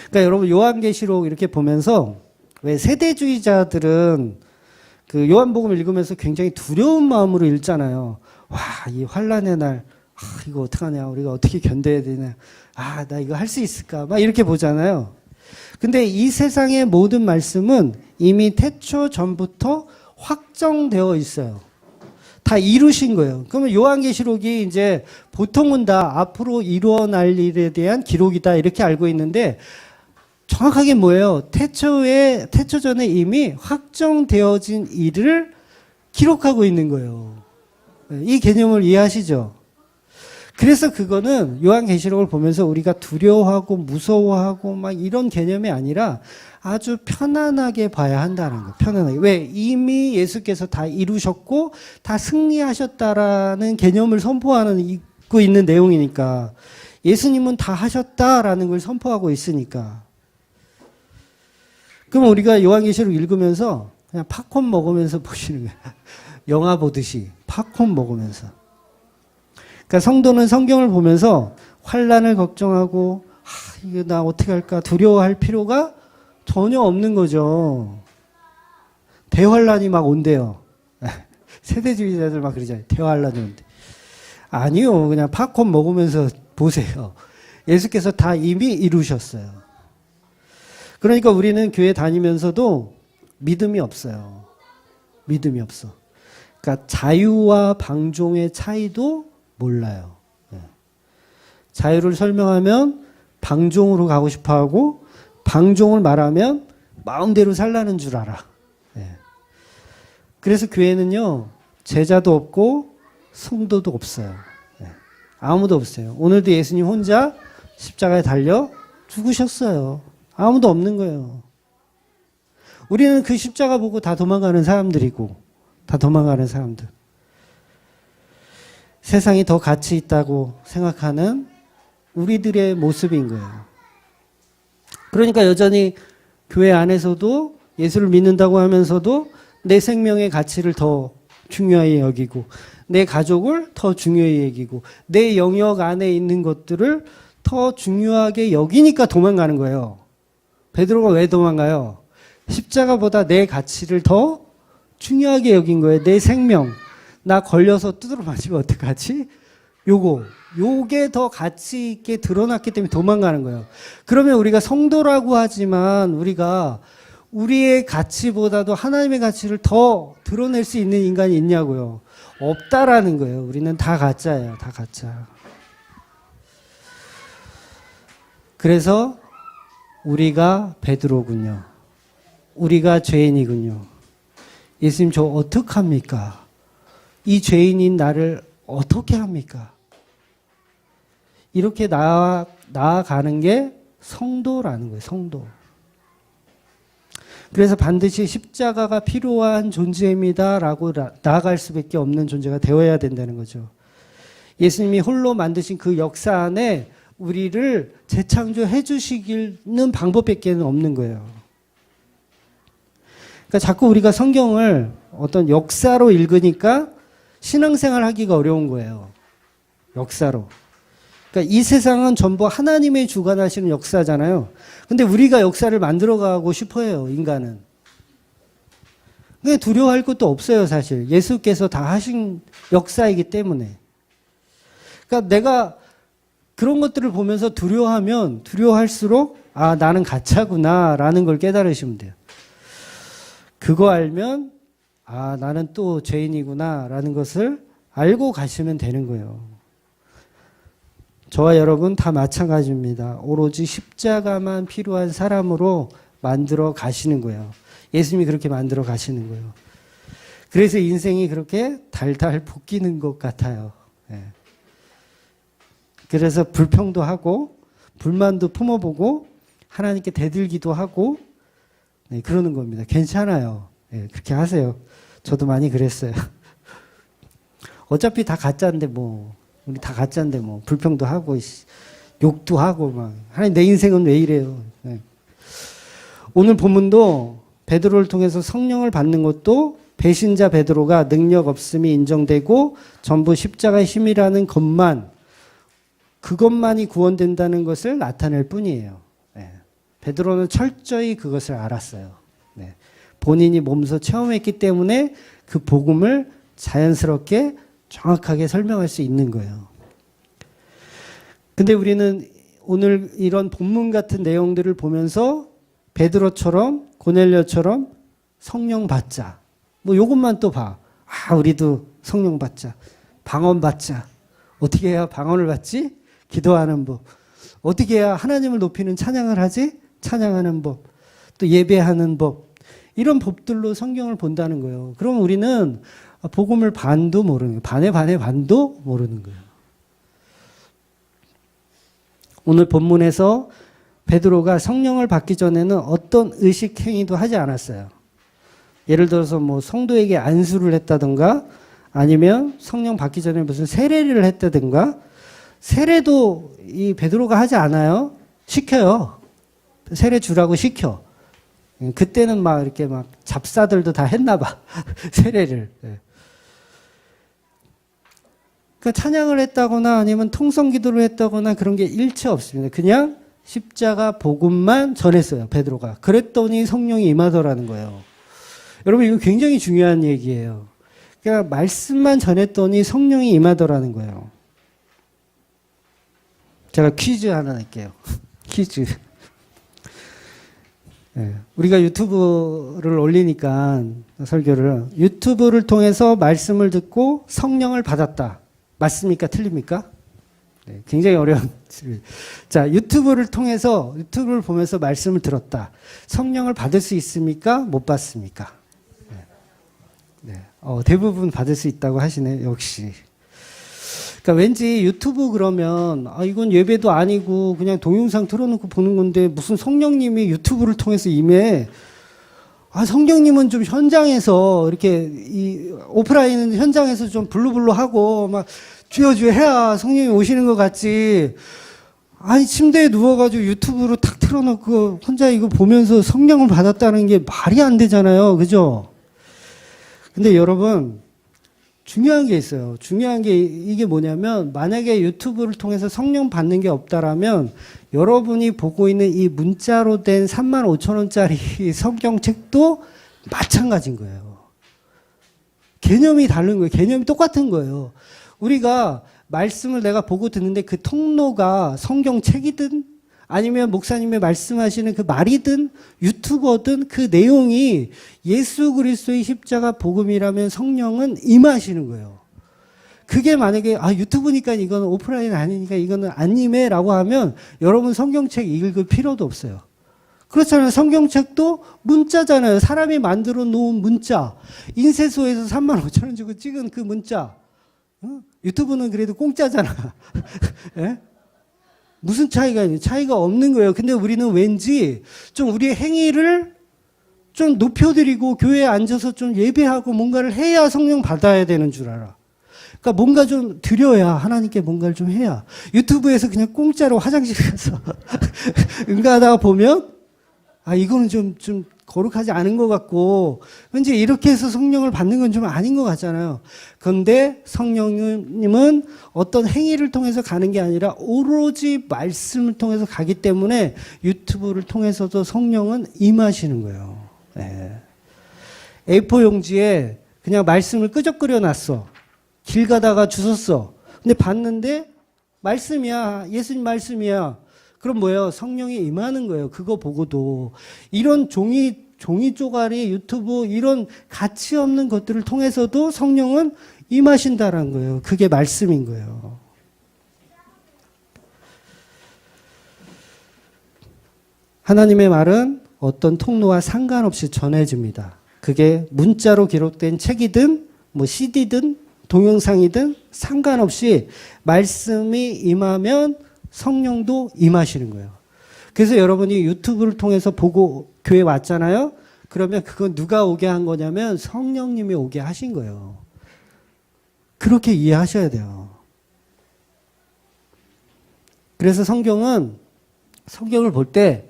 그러니까 여러분 요한계시록 이렇게 보면서 왜 세대주의자들은 그 요한복음 읽으면서 굉장히 두려운 마음으로 읽잖아요. 와, 이 환란의 날, 이거 어떡하냐, 우리가 어떻게 견뎌야 되냐, 나 이거 할 수 있을까, 막 이렇게 보잖아요. 근데 이 세상의 모든 말씀은 이미 태초 전부터 확정되어 있어요. 다 이루신 거예요. 그러면 요한계시록이 이제 보통은 다 앞으로 일어날 일에 대한 기록이다 이렇게 알고 있는데 정확하게 뭐예요? 태초 전에 이미 확정되어진 일을 기록하고 있는 거예요. 이 개념을 이해하시죠? 그래서 그거는 요한계시록을 보면서 우리가 두려워하고 무서워하고 막 이런 개념이 아니라 아주 편안하게 봐야 한다는 거예요. 편안하게. 왜? 이미 예수께서 다 이루셨고 다 승리하셨다라는 개념을 선포하고 있는 내용이니까. 예수님은 다 하셨다라는 걸 선포하고 있으니까. 그럼 우리가 요한계시록 읽으면서 그냥 팝콘 먹으면서 보시는 거예요. 영화 보듯이 팝콘 먹으면서. 그러니까 성도는 성경을 보면서 환난을 걱정하고 이거 나 어떻게 할까 두려워할 필요가 전혀 없는 거죠. 대환란이 막 온대요. 세대주의자들 막 그러잖아요. 대환란이 온대. 아니요. 그냥 팝콘 먹으면서 보세요. 예수께서 다 이미 이루셨어요. 그러니까 우리는 교회 다니면서도 믿음이 없어요. 믿음이 없어. 그러니까 자유와 방종의 차이도 몰라요. 자유를 설명하면 방종으로 가고 싶어 하고 방종을 말하면 마음대로 살라는 줄 알아. 그래서 교회는요, 제자도 없고 성도도 없어요. 아무도 없어요. 오늘도 예수님 혼자 십자가에 달려 죽으셨어요. 아무도 없는 거예요. 우리는 그 십자가 보고 다 도망가는 사람들이고, 다 도망가는 사람들. 세상이 더 가치 있다고 생각하는 우리들의 모습인 거예요. 그러니까 여전히 교회 안에서도 예수를 믿는다고 하면서도 내 생명의 가치를 더 중요히 여기고 내 가족을 더 중요히 여기고 내 영역 안에 있는 것들을 더 중요하게 여기니까 도망가는 거예요. 베드로가 왜 도망가요? 십자가보다 내 가치를 더 중요하게 여긴 거예요. 내 생명. 나 걸려서 두드러 맞으면 어떡하지? 요게 더 가치 있게 드러났기 때문에 도망가는 거예요. 그러면 우리가 성도라고 하지만 우리가 우리의 가치보다도 하나님의 가치를 더 드러낼 수 있는 인간이 있냐고요. 없다라는 거예요. 우리는 다 가짜예요. 다 가짜. 그래서 우리가 베드로군요. 우리가 죄인이군요. 예수님 저 어떡합니까? 이 죄인인 나를 어떻게 합니까? 이렇게 나아가는 게 성도라는 거예요. 성도. 그래서 반드시 십자가가 필요한 존재입니다라고 나아갈 수밖에 없는 존재가 되어야 된다는 거죠. 예수님이 홀로 만드신 그 역사 안에 우리를 재창조해 주시기는 방법밖에 없는 거예요. 그러니까 자꾸 우리가 성경을 어떤 역사로 읽으니까 신앙생활 하기가 어려운 거예요. 역사로. 그러니까 이 세상은 전부 하나님의 주관하시는 역사잖아요. 근데 우리가 역사를 만들어가고 싶어요, 인간은. 근데 두려워할 것도 없어요, 사실. 예수께서 다 하신 역사이기 때문에. 그러니까 내가 그런 것들을 보면서 두려워하면 두려워할수록 아, 나는 가짜구나라는 걸 깨달으시면 돼요. 그거 알면 아, 나는 또 죄인이구나라는 것을 알고 가시면 되는 거예요. 저와 여러분 다 마찬가지입니다. 오로지 십자가만 필요한 사람으로 만들어 가시는 거예요. 예수님이 그렇게 만들어 가시는 거예요. 그래서 인생이 그렇게 달달 볶이는 것 같아요. 그래서 불평도 하고 불만도 품어보고 하나님께 대들기도 하고 그러는 겁니다. 괜찮아요. 그렇게 하세요. 저도 많이 그랬어요. 어차피 다 가짜인데 뭐 우리 다 가짜인데 뭐 불평도 하고 욕도 하고 막 하나님 내 인생은 왜 이래요. 오늘 본문도 베드로를 통해서 성령을 받는 것도 배신자 베드로가 능력 없음이 인정되고 전부 십자가의 힘이라는 것만 그것만이 구원된다는 것을 나타낼 뿐이에요. 베드로는 철저히 그것을 알았어요. 본인이 몸소 체험했기 때문에 그 복음을 자연스럽게 정확하게 설명할 수 있는 거예요. 근데 우리는 오늘 이런 본문 같은 내용들을 보면서 베드로처럼 고넬료처럼 성령 받자. 뭐 요것만 또 봐. 아, 우리도 성령 받자. 방언 받자. 어떻게 해야 방언을 받지? 기도하는 법. 어떻게 해야 하나님을 높이는 찬양을 하지? 찬양하는 법. 또 예배하는 법. 이런 법들로 성경을 본다는 거예요. 그럼 우리는 복음을 반도 모르는 거예요. 반의 반도 모르는 거예요. 오늘 본문에서 베드로가 성령을 받기 전에는 어떤 의식 행위도 하지 않았어요. 예를 들어서 뭐 성도에게 안수를 했다든가 아니면 성령 받기 전에 무슨 세례를 했다든가 세례도 이 베드로가 하지 않아요. 시켜요. 세례 주라고 시켜. 그때는 막 이렇게 막 잡사들도 다 했나 봐. 세례를. 그러니까 찬양을 했다거나 아니면 통성 기도를 했다거나 그런 게 일체 없습니다. 그냥 십자가 복음만 전했어요. 베드로가. 그랬더니 성령이 임하더라는 거예요. 여러분 이거 굉장히 중요한 얘기예요. 그러니까 말씀만 전했더니 성령이 임하더라는 거예요. 제가 퀴즈 하나 낼게요. 퀴즈. 네. 우리가 유튜브를 올리니까 설교를 유튜브를 통해서 말씀을 듣고 성령을 받았다. 맞습니까? 틀립니까? 네, 굉장히 어려운. 자, 유튜브를 보면서 말씀을 들었다. 성령을 받을 수 있습니까? 못 받습니까? 네. 대부분 받을 수 있다고 하시네, 역시. 그러니까 왠지 유튜브 그러면 이건 예배도 아니고 그냥 동영상 틀어놓고 보는 건데 무슨 성령님이 유튜브를 통해서 임해. 성령님은 좀 현장에서 이렇게 이 오프라인 현장에서 좀 블루블루하고 막 주여 주여 해야 성령이 오시는 것 같지. 침대에 누워가지고 유튜브로 탁 틀어놓고 혼자 이거 보면서 성령을 받았다는 게 말이 안 되잖아요. 그죠? 근데 여러분 중요한 게 있어요. 중요한 게 이게 뭐냐면 만약에 유튜브를 통해서 성령 받는 게 없다라면 여러분이 보고 있는 이 문자로 된 35,000원짜리 성경책도 마찬가지인 거예요. 개념이 다른 거예요. 개념이 똑같은 거예요. 우리가 말씀을 내가 보고 듣는데 그 통로가 성경책이든 아니면 목사님의 말씀하시는 그 말이든 유튜버든 그 내용이 예수 그리스도의 십자가 복음이라면 성령은 임하시는 거예요. 그게 만약에 유튜브니까 이거는 오프라인 아니니까 이거는 안 임해라고 하면 여러분 성경책 읽을 필요도 없어요. 그렇잖아요. 성경책도 문자잖아요. 사람이 만들어 놓은 문자. 인쇄소에서 35,000원 주고 찍은 그 문자. 유튜브는 그래도 공짜잖아. 예? 무슨 차이가 있는? 차이가 없는 거예요. 근데 우리는 왠지 좀 우리의 행위를 좀 높여드리고 교회에 앉아서 좀 예배하고 뭔가를 해야 성령 받아야 되는 줄 알아. 그러니까 뭔가 좀 드려야 하나님께 뭔가를 좀 해야. 유튜브에서 그냥 공짜로 화장실 가서 응가하다가 보면 이거는 좀 거룩하지 않은 것 같고 왠지 이렇게 해서 성령을 받는 건 좀 아닌 것 같잖아요. 그런데 성령님은 어떤 행위를 통해서 가는 게 아니라 오로지 말씀을 통해서 가기 때문에 유튜브를 통해서도 성령은 임하시는 거예요. 네. A4 용지에 그냥 말씀을 끄적거려 놨어. 길 가다가 주웠어. 근데 봤는데 말씀이야. 예수님 말씀이야. 그럼 뭐예요? 성령이 임하는 거예요. 그거 보고도. 이런 종이 쪼가리, 유튜브 이런 가치 없는 것들을 통해서도 성령은 임하신다라는 거예요. 그게 말씀인 거예요. 하나님의 말은 어떤 통로와 상관없이 전해집니다. 그게 문자로 기록된 책이든 뭐 CD든 동영상이든 상관없이 말씀이 임하면 성령도 임하시는 거예요. 그래서 여러분이 유튜브를 통해서 보고 교회 왔잖아요. 그러면 그건 누가 오게 한 거냐면 성령님이 오게 하신 거예요. 그렇게 이해하셔야 돼요. 그래서 성경을 볼 때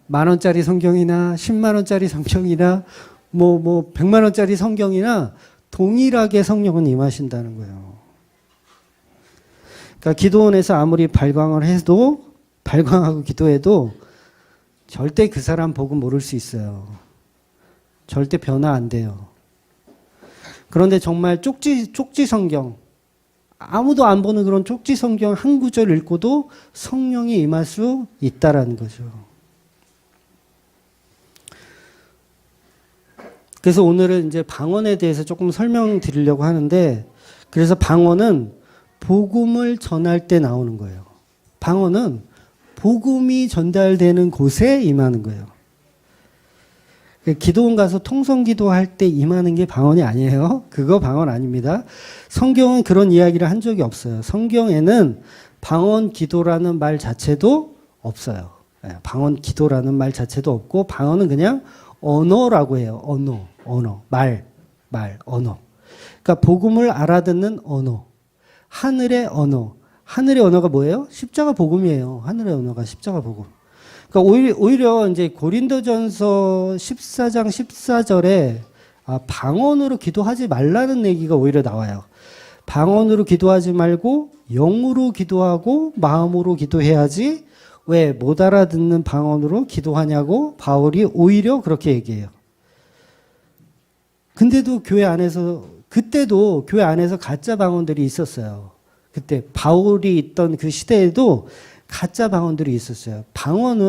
10,000원짜리 성경이나 100,000원짜리 성경이나 뭐 100만원짜리 성경이나 동일하게 성령은 임하신다는 거예요. 그러니까 기도원에서 아무리 발광하고 기도해도 절대 그 사람 보고 모를 수 있어요. 절대 변화 안 돼요. 그런데 정말 쪽지 성경, 아무도 안 보는 그런 쪽지 성경 한 구절 읽고도 성령이 임할 수 있다라는 거죠. 그래서 오늘은 이제 방언에 대해서 조금 설명드리려고 하는데, 그래서 방언은 복음을 전할 때 나오는 거예요. 방언은 복음이 전달되는 곳에 임하는 거예요. 기도원 가서 통성 기도할 때 임하는 게 방언이 아니에요. 그거 방언 아닙니다. 성경은 그런 이야기를 한 적이 없어요. 성경에는 방언 기도라는 말 자체도 없어요. 예, 방언 기도라는 말 자체도 없고 방언은 그냥 언어라고 해요. 언어, 언어. 그러니까 복음을 알아듣는 언어. 하늘의 언어. 하늘의 언어가 뭐예요? 십자가 복음이에요. 하늘의 언어가 십자가 복음. 그러니까 오히려 이제 고린도전서 14장 14절에 방언으로 기도하지 말라는 얘기가 오히려 나와요. 방언으로 기도하지 말고 영으로 기도하고 마음으로 기도해야지 왜 못 알아듣는 방언으로 기도하냐고 바울이 오히려 그렇게 얘기해요. 근데도 그때도 교회 안에서 가짜 방언들이 있었어요. 그때 바울이 있던 그 시대에도 가짜 방언들이 있었어요.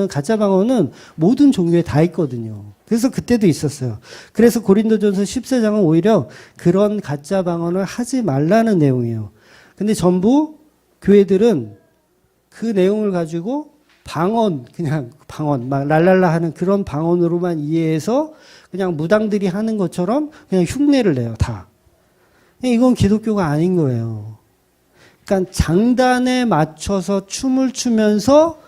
가짜 방언은 모든 종교에 다 있거든요. 그래서 그때도 있었어요. 그래서 고린도전서 14장은 오히려 그런 가짜 방언을 하지 말라는 내용이에요. 근데 전부 교회들은 그 내용을 가지고 그냥 방언, 막 랄랄라 하는 그런 방언으로만 이해해서 그냥 무당들이 하는 것처럼 그냥 흉내를 내요, 다. 이건 기독교가 아닌 거예요. 그러니까 장단에 맞춰서 춤을 추면서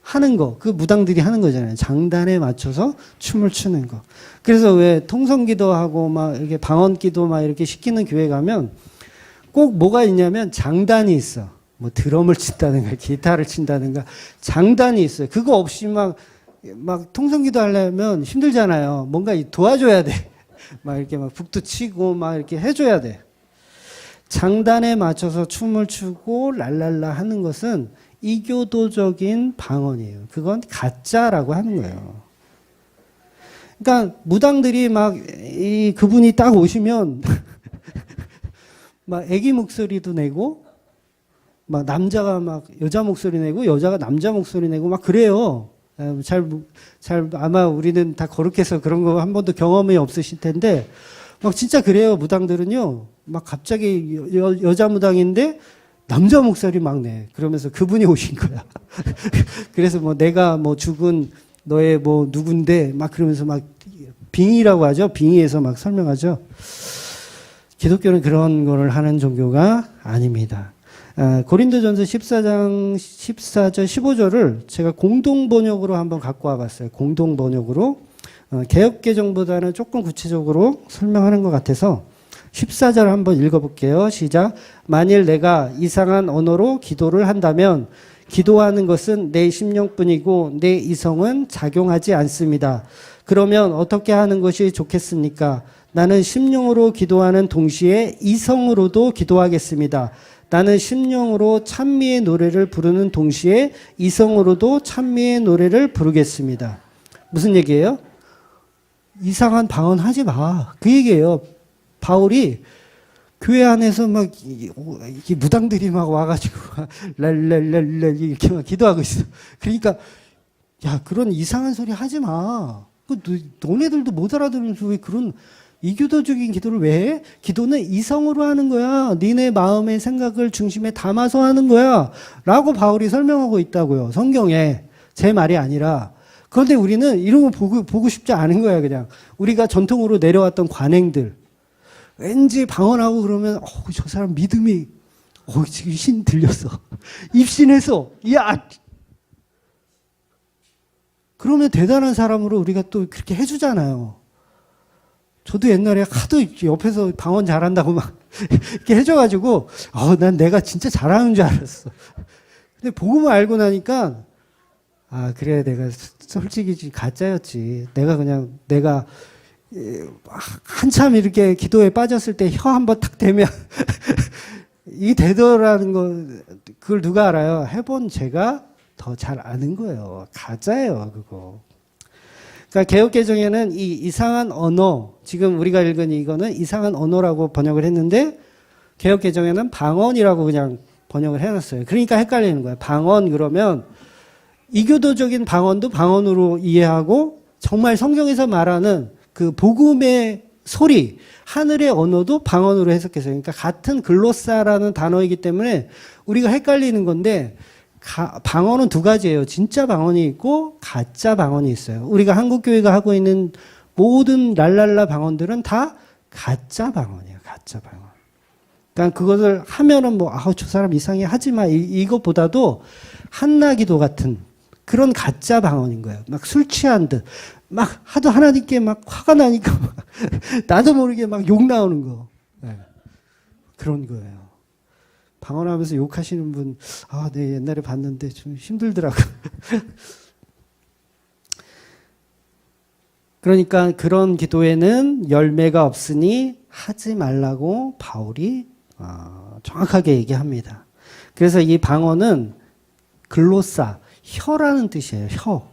하는 거, 그 무당들이 하는 거잖아요. 장단에 맞춰서 춤을 추는 거. 그래서 왜 통성기도하고 막 이렇게 방언기도 막 이렇게 시키는 교회 가면 꼭 뭐가 있냐면 장단이 있어. 뭐 드럼을 친다든가 기타를 친다든가 장단이 있어요. 그거 없이 막 통성기도 하려면 힘들잖아요. 뭔가 도와줘야 돼. 막 이렇게 막 북도 치고 막 이렇게 해줘야 돼. 장단에 맞춰서 춤을 추고 랄랄라 하는 것은 이교도적인 방언이에요. 그건 가짜라고 하는 거예요. 그러니까 무당들이 그분이 딱 오시면 막 애기 목소리도 내고 막 남자가 막 여자 목소리 내고 여자가 남자 목소리 내고 막 그래요. 아마 우리는 다 거룩해서 그런 거 한 번도 경험이 없으실 텐데 막 진짜 그래요. 무당들은요. 막 갑자기 여자 무당인데 남자 목소리 막 내. 그러면서 그분이 오신 거야. 그래서 뭐 내가 뭐 죽은 너의 뭐 누군데 막 그러면서 막 빙의라고 하죠. 빙의해서 막 설명하죠. 기독교는 그런 거를 하는 종교가 아닙니다. 고린도전서 14장 14절 15절을 제가 공동 번역으로 한번 갖고 와봤어요. 공동 번역으로. 개역개정보다는 조금 구체적으로 설명하는 것 같아서 14절 한번 읽어볼게요. 시작. 만일 내가 이상한 언어로 기도를 한다면 기도하는 것은 내 심령뿐이고 내 이성은 작용하지 않습니다. 그러면 어떻게 하는 것이 좋겠습니까? 나는 심령으로 기도하는 동시에 이성으로도 기도하겠습니다. 나는 심령으로 찬미의 노래를 부르는 동시에 이성으로도 찬미의 노래를 부르겠습니다. 무슨 얘기예요? 이상한 방언 하지 마. 그 얘기예요. 바울이 교회 안에서 막 무당들이 막 와가지고 랄랄랄랄 이렇게 막 기도하고 있어. 그러니까 야 그런 이상한 소리 하지 마. 너네들도 못 알아들으면서 왜 그런 이교도적인 기도를 왜 해? 기도는 이성으로 하는 거야. 니네 마음의 생각을 중심에 담아서 하는 거야. 라고 바울이 설명하고 있다고요. 성경에. 제 말이 아니라. 그런데 우리는 이런 거 보고 싶지 않은 거야, 그냥. 우리가 전통으로 내려왔던 관행들. 왠지 방언하고 그러면, 저 사람 믿음이, 지금 신 들렸어. 입신해서, 야! 그러면 대단한 사람으로 우리가 또 그렇게 해주잖아요. 저도 옛날에 하도 옆에서 방언 잘한다고 막 이렇게 해줘가지고, 난 내가 진짜 잘하는 줄 알았어. 근데 복음을 알고 나니까, 그래, 내가 솔직히 가짜였지. 내가 한참 이렇게 기도에 빠졌을 때 혀 한번 탁 대면, 이게 되더라는 그걸 누가 알아요? 해본 제가 더 잘 아는 거예요. 가짜예요, 그거. 그러니까 개역개정에는 이 이상한 언어, 지금 우리가 읽은 이거는 이상한 언어라고 번역을 했는데 개역개정에는 방언이라고 그냥 번역을 해놨어요. 그러니까 헷갈리는 거예요. 방언 그러면 이교도적인 방언도 방언으로 이해하고 정말 성경에서 말하는 그 복음의 소리, 하늘의 언어도 방언으로 해석했어요. 그러니까 같은 글로사라는 단어이기 때문에 우리가 헷갈리는 건데 방언은 두 가지예요. 진짜 방언이 있고 가짜 방언이 있어요. 우리가 한국교회가 하고 있는 모든 랄랄라 방언들은 다 가짜 방언이에요. 가짜 방언. 그러니까 그것을 하면은 뭐, 저 사람 이상해 하지 마. 이것보다도 한나기도 같은 그런 가짜 방언인 거예요. 막 술 취한 듯. 막 하도 하나님께 막 화가 나니까 막 나도 모르게 막 욕 나오는 거. 네. 그런 거예요. 방언하면서 욕하시는 분, 네, 옛날에 봤는데 좀 힘들더라고요. 그러니까 그런 기도에는 열매가 없으니 하지 말라고 바울이 정확하게 얘기합니다. 그래서 이 방언은 글로사, 혀라는 뜻이에요. 혀.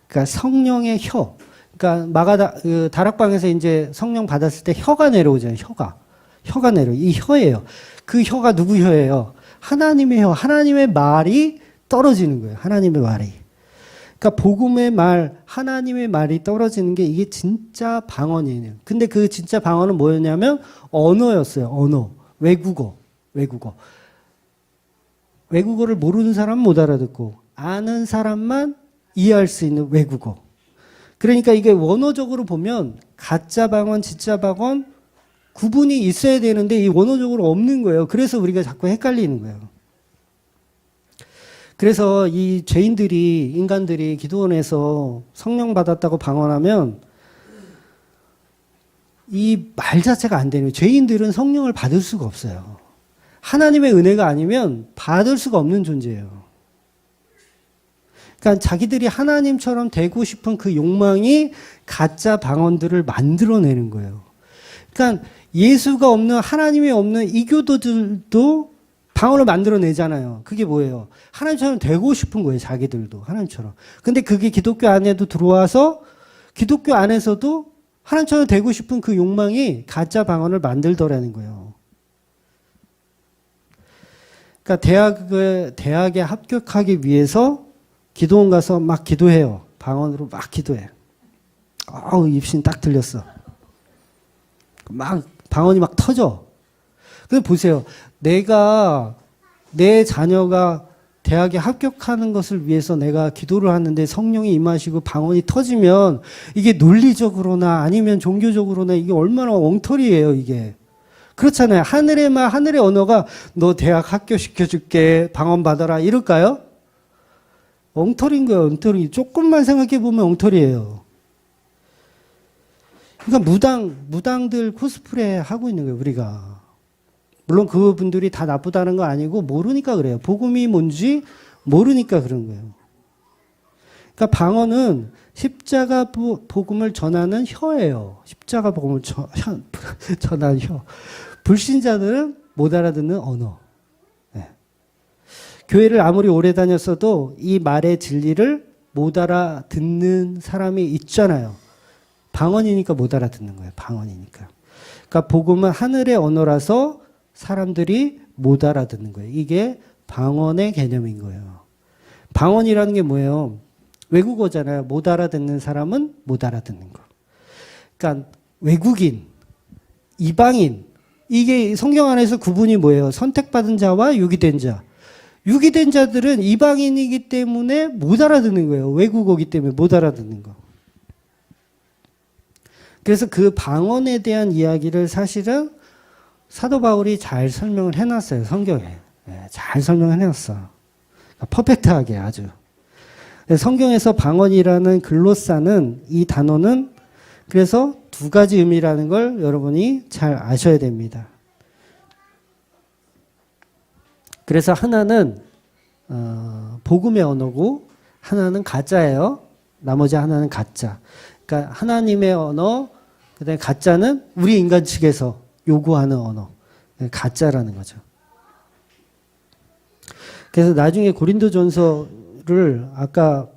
그러니까 성령의 혀. 그러니까 다락방에서 이제 성령 받았을 때 혀가 내려오잖아요. 혀가 내려. 이 혀예요. 그 혀가 누구 혀예요? 하나님의 혀. 하나님의 말이 떨어지는 거예요. 하나님의 말이. 그러니까 복음의 말, 하나님의 말이 떨어지는 게 이게 진짜 방언이에요. 근데 그 진짜 방언은 뭐였냐면 언어였어요. 언어. 외국어를 모르는 사람은 못 알아듣고 아는 사람만 이해할 수 있는 외국어. 그러니까 이게 원어적으로 보면 가짜 방언, 진짜 방언 구분이 있어야 되는데 이 원어적으로 없는 거예요. 그래서 우리가 자꾸 헷갈리는 거예요. 그래서 이 인간들이 기도원에서 성령 받았다고 방언하면 이 말 자체가 안 되는 거예요. 죄인들은 성령을 받을 수가 없어요. 하나님의 은혜가 아니면 받을 수가 없는 존재예요. 그러니까 자기들이 하나님처럼 되고 싶은 그 욕망이 가짜 방언들을 만들어내는 거예요. 그러니까 예수가 없는, 하나님이 없는 이교도들도 방언을 만들어내잖아요. 그게 뭐예요? 하나님처럼 되고 싶은 거예요. 자기들도 하나님처럼. 근데 그게 기독교 안에도 들어와서 기독교 안에서도 하나님처럼 되고 싶은 그 욕망이 가짜 방언을 만들더라는 거예요. 그러니까 대학에 합격하기 위해서 기도원 가서 막 기도해요. 방언으로 막 기도해. 입신 딱 들렸어. 막 방언이 막 터져. 근데 보세요. 내 자녀가 대학에 합격하는 것을 위해서 내가 기도를 하는데 성령이 임하시고 방언이 터지면 이게 논리적으로나 아니면 종교적으로나 이게 얼마나 엉터리예요, 이게. 그렇잖아요. 하늘의 말, 하늘의 언어가 너 대학 합격시켜줄게, 방언 받아라, 이럴까요? 엉터리인 거예요, 엉터리. 조금만 생각해보면 엉터리예요. 그러니까 무당들 코스프레 하고 있는 거예요, 우리가. 물론 그분들이 다 나쁘다는 거 아니고 모르니까 그래요. 복음이 뭔지 모르니까 그런 거예요. 그러니까 방언은 십자가 복음을 전하는 혀예요. 십자가 복음을 전하는 혀. 불신자들은 못 알아듣는 언어. 네. 교회를 아무리 오래 다녔어도 이 말의 진리를 못 알아듣는 사람이 있잖아요. 방언이니까 못 알아듣는 거예요. 방언이니까. 그러니까 복음은 하늘의 언어라서 사람들이 못 알아듣는 거예요. 이게 방언의 개념인 거예요. 방언이라는 게 뭐예요? 외국어잖아요. 못 알아듣는 사람은 못 알아듣는 거. 그러니까 외국인, 이방인, 이게 성경 안에서 구분이 뭐예요? 선택받은 자와 유기된 자. 유기된 자들은 이방인이기 때문에 못 알아듣는 거예요. 외국어기 때문에 못 알아듣는 거. 그래서 그 방언에 대한 이야기를 사실은 사도 바울이 잘 설명을 해놨어요. 성경에. 잘 설명해놨어. 그러니까 퍼펙트하게 아주. 성경에서 방언이라는 글로사는 이 단어는 그래서 두 가지 의미라는 걸 여러분이 잘 아셔야 됩니다. 그래서 하나는 복음의 언어고 하나는 가짜예요. 나머지 하나는 가짜. 그러니까 하나님의 언어, 그다음에 가짜는 우리 인간 측에서 요구하는 언어. 가짜라는 거죠. 그래서 나중에 고린도전서를 아까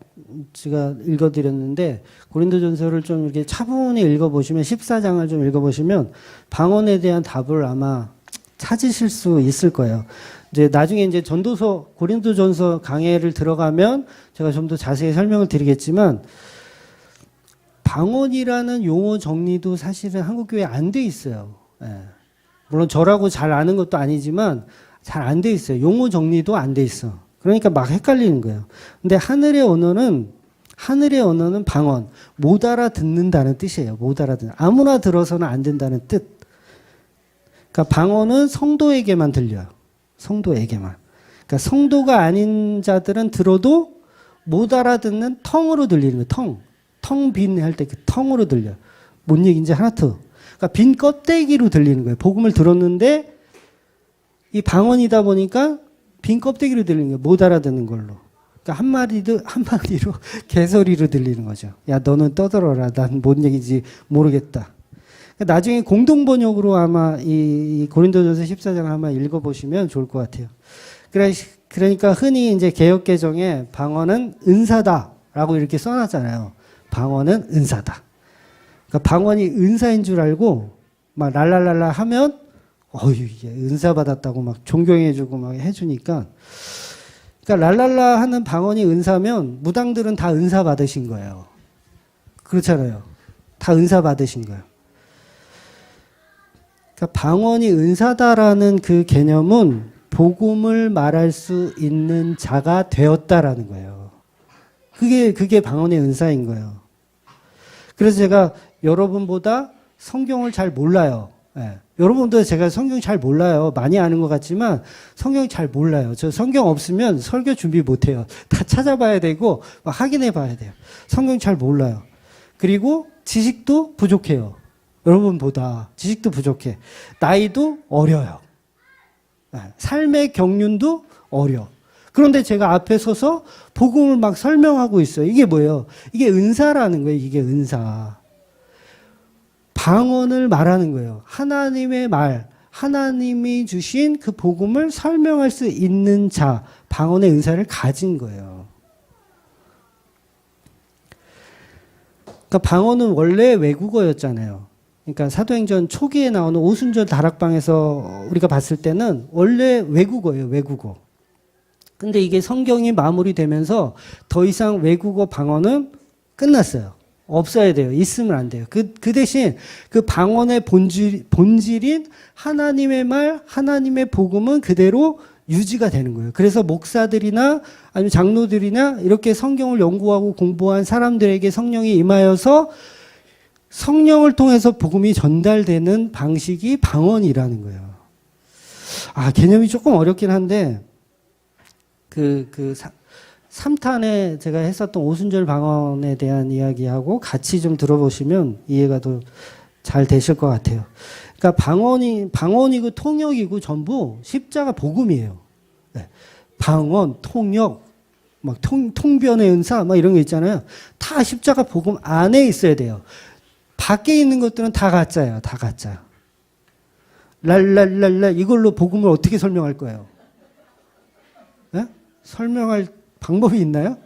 제가 읽어드렸는데 고린도전서를 좀 이렇게 차분히 읽어보시면 14장을 좀 읽어보시면 방언에 대한 답을 아마 찾으실 수 있을 거예요. 이제 나중에 이제 전도서 고린도전서 강해를 들어가면 제가 좀 더 자세히 설명을 드리겠지만 방언이라는 용어 정리도 사실은 한국교회에 안 돼 있어요. 물론 저라고 잘 아는 것도 아니지만 잘 안 돼 있어요. 용어 정리도 안 돼 있어. 그러니까 막 헷갈리는 거예요. 근데 하늘의 언어는 방언, 못 알아듣는다는 뜻이에요. 못 알아듣는. 아무나 들어서는 안 된다는 뜻. 그러니까 방언은 성도에게만 들려요. 성도에게만. 그러니까 성도가 아닌 자들은 들어도 못 알아듣는 텅으로 들리는 거예요. 텅. 텅 빈 할 때 그 텅으로 들려. 뭔 얘기인지 하나도. 그러니까 빈 껍데기로 들리는 거예요. 복음을 들었는데 이 방언이다 보니까 빈 껍데기로 들리는 거예요. 못 알아듣는 걸로. 그러니까 한마디로 개소리로 들리는 거죠. 야, 너는 떠들어라. 난 뭔 얘기인지 모르겠다. 그러니까 나중에 공동번역으로 아마 이 고린도전서 14장을 한번 읽어보시면 좋을 것 같아요. 그러니까 흔히 이제 개역개정에 방언은 은사다라고 이렇게 써놨잖아요. 방언은 은사다. 그러니까 방언이 은사인 줄 알고 막 랄랄랄라 하면 이게 은사 받았다고 막 존경해주고 막 해주니까, 그러니까 랄랄라 하는 방언이 은사면 무당들은 다 은사 받으신 거예요. 그렇잖아요. 다 은사 받으신 거예요. 그러니까 방언이 은사다라는 그 개념은 복음을 말할 수 있는 자가 되었다라는 거예요. 그게 방언의 은사인 거예요. 그래서 제가 여러분보다 성경을 잘 몰라요. 네. 여러분도 제가 성경 잘 몰라요. 많이 아는 것 같지만 성경 잘 몰라요. 저 성경 없으면 설교 준비 못 해요. 다 찾아봐야 되고 확인해 봐야 돼요. 성경 잘 몰라요. 그리고 지식도 부족해요. 여러분보다 지식도 부족해. 나이도 어려요. 네. 삶의 경륜도 어려. 그런데 제가 앞에 서서 복음을 막 설명하고 있어요. 이게 뭐예요? 이게 은사라는 거예요. 이게 은사. 방언을 말하는 거예요. 하나님의 말, 하나님이 주신 그 복음을 설명할 수 있는 자, 방언의 은사를 가진 거예요. 그러니까 방언은 원래 외국어였잖아요. 그러니까 사도행전 초기에 나오는 오순절 다락방에서 우리가 봤을 때는 원래 외국어예요, 외국어. 근데 이게 성경이 마무리되면서 더 이상 외국어 방언은 끝났어요. 없어야 돼요. 있으면 안 돼요. 그 대신 그 방언의 본질인 하나님의 말, 하나님의 복음은 그대로 유지가 되는 거예요. 그래서 목사들이나 아니면 장로들이나 이렇게 성경을 연구하고 공부한 사람들에게 성령이 임하여서 성령을 통해서 복음이 전달되는 방식이 방언이라는 거예요. 개념이 조금 어렵긴 한데, 3탄에 제가 했었던 오순절 방언에 대한 이야기하고 같이 좀 들어보시면 이해가 더 잘 되실 것 같아요. 그러니까 방언이고 통역이고 전부 십자가 복음이에요. 네. 방언, 통역, 막 통변의 은사, 막 이런 거 있잖아요. 다 십자가 복음 안에 있어야 돼요. 밖에 있는 것들은 다 가짜예요. 다 가짜. 랄랄랄라 이걸로 복음을 어떻게 설명할 거예요? 네? 설명할 방법이 있나요?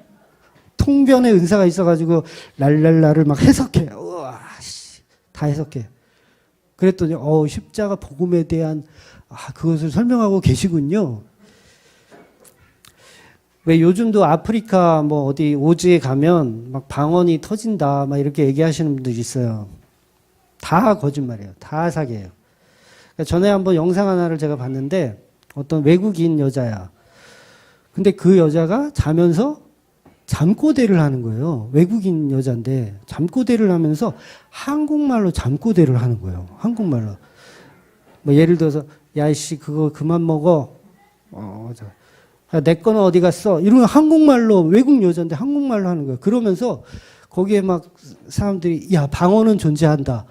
통변의 은사가 있어가지고 랄랄라를 막 해석해. 우와, 다 해석해. 그랬더니 십자가 복음에 대한 그것을 설명하고 계시군요. 왜 요즘도 아프리카 뭐 어디 오지에 가면 막 방언이 터진다 막 이렇게 얘기하시는 분들이 있어요. 다 거짓말이에요. 다 사기예요. 그러니까 전에 한번 영상 하나를 제가 봤는데 어떤 외국인 여자야. 근데 그 여자가 자면서 잠꼬대를 하는 거예요. 외국인 여자인데 잠꼬대를 하면서 한국말로 잠꼬대를 하는 거예요. 한국말로. 뭐 예를 들어서 야이씨 그거 그만 먹어. 내 거는 어디 갔어? 이런 한국말로, 외국 여자인데 한국말로 하는 거예요. 그러면서 거기에 막 사람들이 야 방언은 존재한다.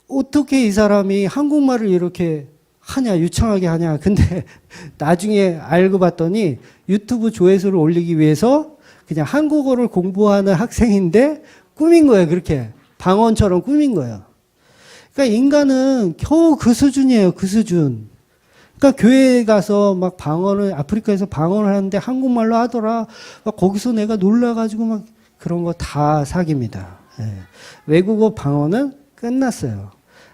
어떻게 이 사람이 한국말을 이렇게 하냐, 유창하게 하냐. 근데 나중에 알고 봤더니 유튜브 조회수를 올리기 위해서 그냥 한국어를 공부하는 학생인데 꾸민 거예요. 그렇게 방언처럼 꾸민 거예요. 그러니까 인간은 겨우 그 수준이에요. 그 수준. 그러니까 교회에 가서 막 아프리카에서 방언을 하는데 한국말로 하더라. 막 거기서 내가 놀라가지고 막 그런 거 다 사기입니다. 외국어 방언은 끝났어요.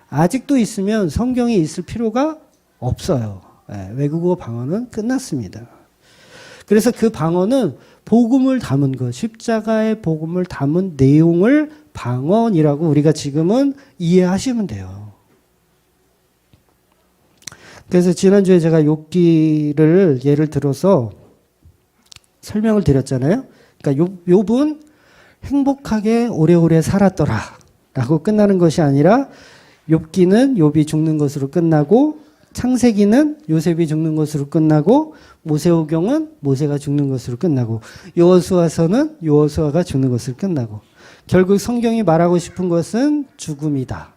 아직도 있으면 성경이 있을 필요가 없어요. 외국어 방언은 끝났습니다. 그래서 그 방언은 복음을 담은 것, 십자가의 복음을 담은 내용을 방언이라고 우리가 지금은 이해하시면 돼요. 그래서 지난주에 제가 욥기를 예를 들어서 설명을 드렸잖아요. 그러니까 욥은 행복하게 오래오래 살았더라 라고 끝나는 것이 아니라 욥기는 욥이 죽는 것으로 끝나고 창세기는 요셉이 죽는 것으로 끝나고 모세오경은 모세가 죽는 것으로 끝나고 여호수아서는 여호수아가 죽는 것으로 끝나고 결국 성경이 말하고 싶은 것은 죽음이다.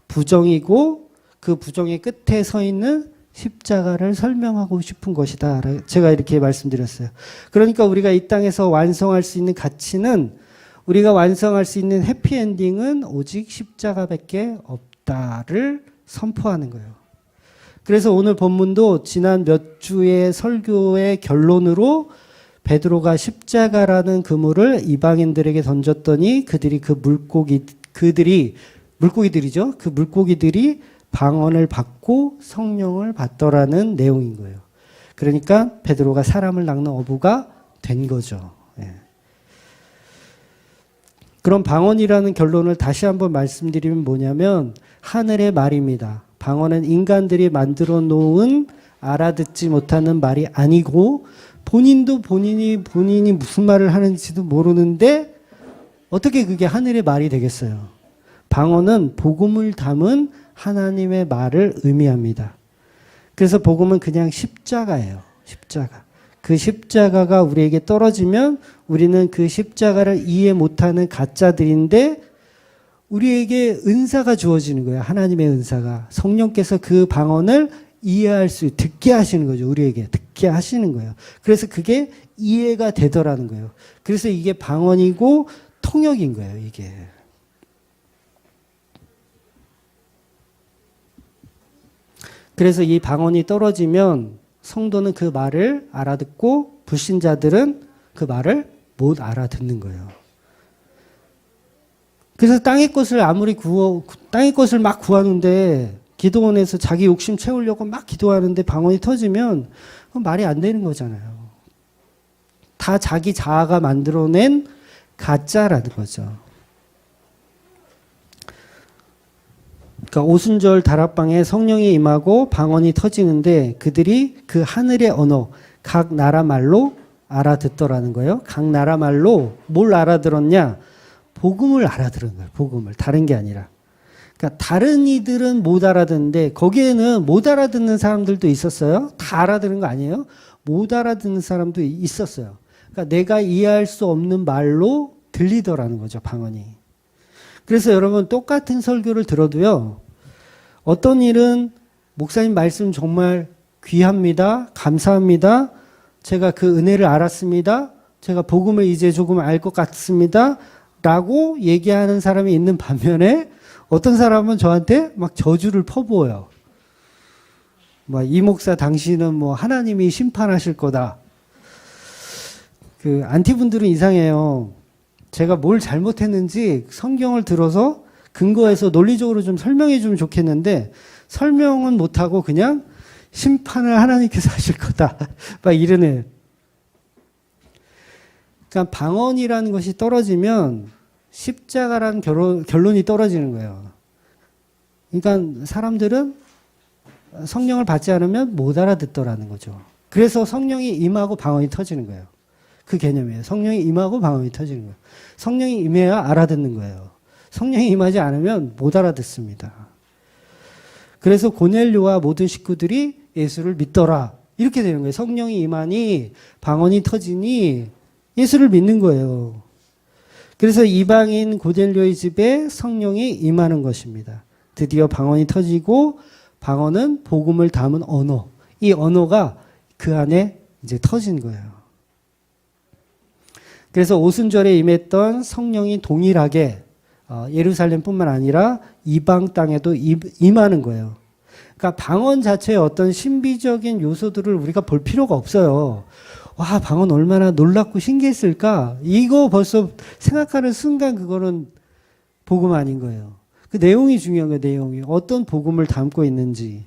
부정이고 그 부정의 끝에 서 있는 십자가를 설명하고 싶은 것이다. 제가 이렇게 말씀드렸어요. 그러니까 우리가 이 땅에서 완성할 수 있는 가치는 우리가 완성할 수 있는 해피엔딩은 오직 십자가밖에 없다를 선포하는 거예요. 그래서 오늘 본문도 지난 몇 주의 설교의 결론으로 베드로가 십자가라는 그물을 이방인들에게 던졌더니 그들이 물고기들이죠. 그 물고기들이 방언을 받고 성령을 받더라는 내용인 거예요. 그러니까 베드로가 사람을 낚는 어부가 된 거죠. 예. 그럼 방언이라는 결론을 다시 한번 말씀드리면 뭐냐면 하늘의 말입니다. 방언은 인간들이 만들어 놓은 알아듣지 못하는 말이 아니고 본인도 본인이 무슨 말을 하는지도 모르는데 어떻게 그게 하늘의 말이 되겠어요? 방언은 복음을 담은 하나님의 말을 의미합니다. 그래서 복음은 그냥 십자가예요. 십자가. 그 십자가가 우리에게 떨어지면 우리는 그 십자가를 이해 못하는 가짜들인데 우리에게 은사가 주어지는 거예요. 하나님의 은사가. 성령께서 그 방언을 이해할 수, 듣게 하시는 거죠. 우리에게 듣게 하시는 거예요. 그래서 그게 이해가 되더라는 거예요. 그래서 이게 방언이고 통역인 거예요. 이게. 그래서 이 방언이 떨어지면 성도는 그 말을 알아듣고 불신자들은 그 말을 못 알아듣는 거예요. 그래서 땅의 것을 땅의 것을 막 구하는데 기도원에서 자기 욕심 채우려고 막 기도하는데 방언이 터지면 말이 안 되는 거잖아요. 다 자기 자아가 만들어낸 가짜라는 거죠. 그러니까 오순절 다락방에 성령이 임하고 방언이 터지는데 그들이 그 하늘의 언어, 각 나라 말로 알아듣더라는 거예요. 각 나라 말로 뭘 알아들었냐? 복음을 알아들은 거예요. 복음을. 다른 게 아니라. 그러니까 다른 이들은 못 알아듣는데 거기에는 못 알아듣는 사람들도 있었어요. 다 알아듣는 거 아니에요. 못 알아듣는 사람도 있었어요. 그러니까 내가 이해할 수 없는 말로 들리더라는 거죠. 방언이. 그래서 여러분 똑같은 설교를 들어도요. 어떤 일은 목사님 말씀 정말 귀합니다. 감사합니다. 제가 그 은혜를 알았습니다. 제가 복음을 이제 조금 알 것 같습니다. 라고 얘기하는 사람이 있는 반면에 어떤 사람은 저한테 막 저주를 퍼부어요. 이 목사 당신은 하나님이 심판하실 거다. 그 안티분들은 이상해요. 제가 뭘 잘못했는지 성경을 들어서 근거해서 논리적으로 좀 설명해 주면 좋겠는데 설명은 못하고 그냥 심판을 하나님께서 하실 거다. 막 이러네. 그러니까 방언이라는 것이 떨어지면 십자가라는 결론이 떨어지는 거예요. 그러니까 사람들은 성령을 받지 않으면 못 알아듣더라는 거죠. 그래서 성령이 임하고 방언이 터지는 거예요. 그 개념이에요. 성령이 임하고 방언이 터지는 거예요. 성령이 임해야 알아듣는 거예요. 성령이 임하지 않으면 못 알아듣습니다. 그래서 고넬료와 모든 식구들이 예수를 믿더라. 이렇게 되는 거예요. 성령이 임하니 방언이 터지니 예수를 믿는 거예요. 그래서 이방인 고넬료의 집에 성령이 임하는 것입니다. 드디어 방언이 터지고 방언은 복음을 담은 언어. 이 언어가 그 안에 이제 터진 거예요. 그래서 오순절에 임했던 성령이 동일하게 예루살렘뿐만 아니라 이방 땅에도 임하는 거예요. 그러니까 방언 자체의 어떤 신비적인 요소들을 우리가 볼 필요가 없어요. 와, 방언 얼마나 놀랍고 신기했을까? 이거 벌써 생각하는 순간 그거는 복음 아닌 거예요. 그 내용이 중요한 거예요, 내용이. 어떤 복음을 담고 있는지.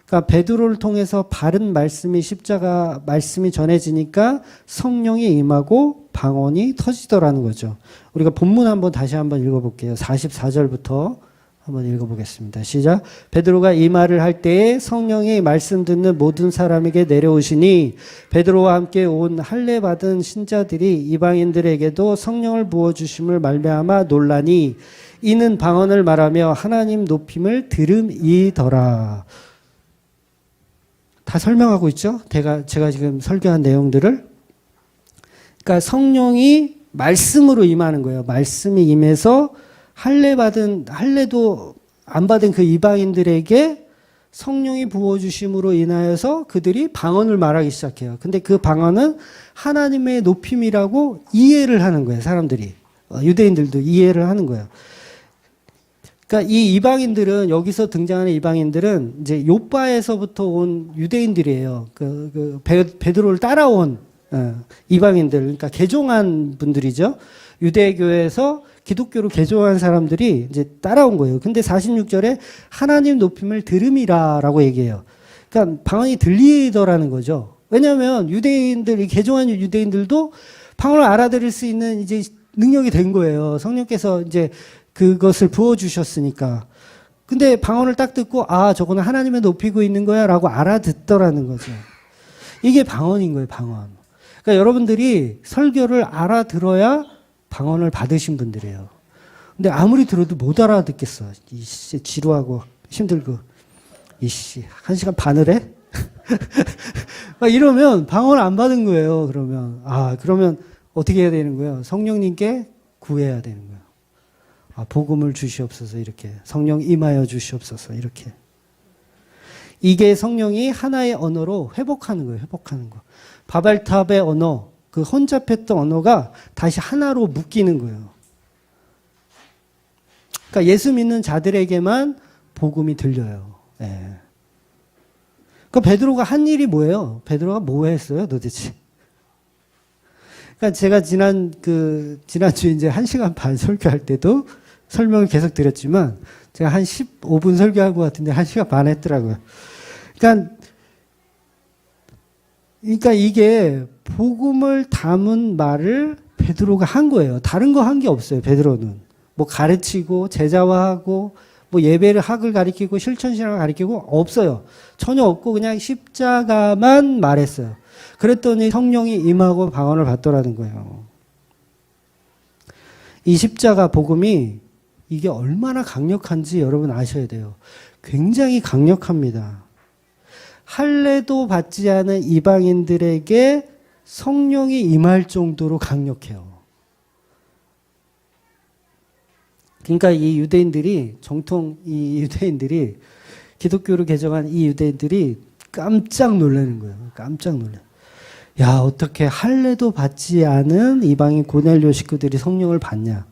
그러니까 베드로를 통해서 바른 말씀이 십자가 말씀이 전해지니까 성령이 임하고 방언이 터지더라는 거죠. 우리가 본문 다시 한번 읽어볼게요. 44절부터 한번 읽어보겠습니다. 시작. 베드로가 이 말을 할 때에 성령이 말씀 듣는 모든 사람에게 내려오시니 베드로와 함께 온 할례 받은 신자들이 이방인들에게도 성령을 부어주심을 말미암아 놀라니 이는 방언을 말하며 하나님 높임을 들음이더라. 다 설명하고 있죠? 제가 지금 설교한 내용들을. 그러니까 성령이 말씀으로 임하는 거예요. 말씀이 임해서 할례도 안 받은 그 이방인들에게 성령이 부어주심으로 인하여서 그들이 방언을 말하기 시작해요. 근데 그 방언은 하나님의 높임이라고 이해를 하는 거예요. 사람들이. 유대인들도 이해를 하는 거예요. 그러니까 이 이방인들은, 여기서 등장하는 이방인들은 이제 요바에서부터 온 유대인들이에요. 베드로를 따라온 이방인들, 그러니까 개종한 분들이죠. 유대교에서 기독교로 개종한 사람들이 이제 따라온 거예요. 근데 46절에 하나님 높임을 들음이라라고 얘기해요. 그러니까 방언이 들리더라는 거죠. 왜냐하면 유대인들, 개종한 유대인들도 방언을 알아들을 수 있는 이제 능력이 된 거예요. 성령께서 이제 그것을 부어주셨으니까. 근데 방언을 딱 듣고, 아, 저거는 하나님을 높이고 있는 거야 라고 알아듣더라는 거죠. 이게 방언인 거예요, 방언. 그러니까 여러분들이 설교를 알아들어야 방언을 받으신 분들이에요. 근데 아무리 들어도 못 알아듣겠어. 이씨, 지루하고 힘들고. 이씨, 1시간 반을 해? 막 이러면 방언을 안 받은 거예요, 그러면. 그러면 어떻게 해야 되는 거예요? 성령님께 구해야 되는 거예요. 복음을 주시옵소서, 이렇게. 성령 임하여 주시옵소서, 이렇게. 이게 성령이 하나의 언어로 회복하는 거예요, 회복하는 거. 바벨탑의 언어, 그 혼잡했던 언어가 다시 하나로 묶이는 거예요. 그러니까 예수 믿는 자들에게만 복음이 들려요. 예. 그러니까 베드로가 한 일이 뭐예요? 베드로가 뭐 했어요, 도대체? 그러니까 제가 지난주에 이제 1시간 반 설교할 때도 설명을 계속 드렸지만, 제가 한 15분 설교한 것 같은데 1시간 반 했더라고요. 그러니까 이게 복음을 담은 말을 베드로가 한 거예요. 다른 거 한 게 없어요, 베드로는. 뭐 가르치고 제자화하고 뭐 예배를 학을 가르치고 실천신앙을 가르치고 없어요. 전혀 없고 그냥 십자가만 말했어요. 그랬더니 성령이 임하고 방언을 받더라는 거예요. 이 십자가 복음이 이게 얼마나 강력한지 여러분 아셔야 돼요. 굉장히 강력합니다. 할례도 받지 않은 이방인들에게 성령이 임할 정도로 강력해요. 그러니까 이 유대인들이, 기독교를 개정한 이 유대인들이 깜짝 놀라는 거예요. 깜짝 놀래. 야, 어떻게 할례도 받지 않은 이방인 고넬료 식구들이 성령을 받냐.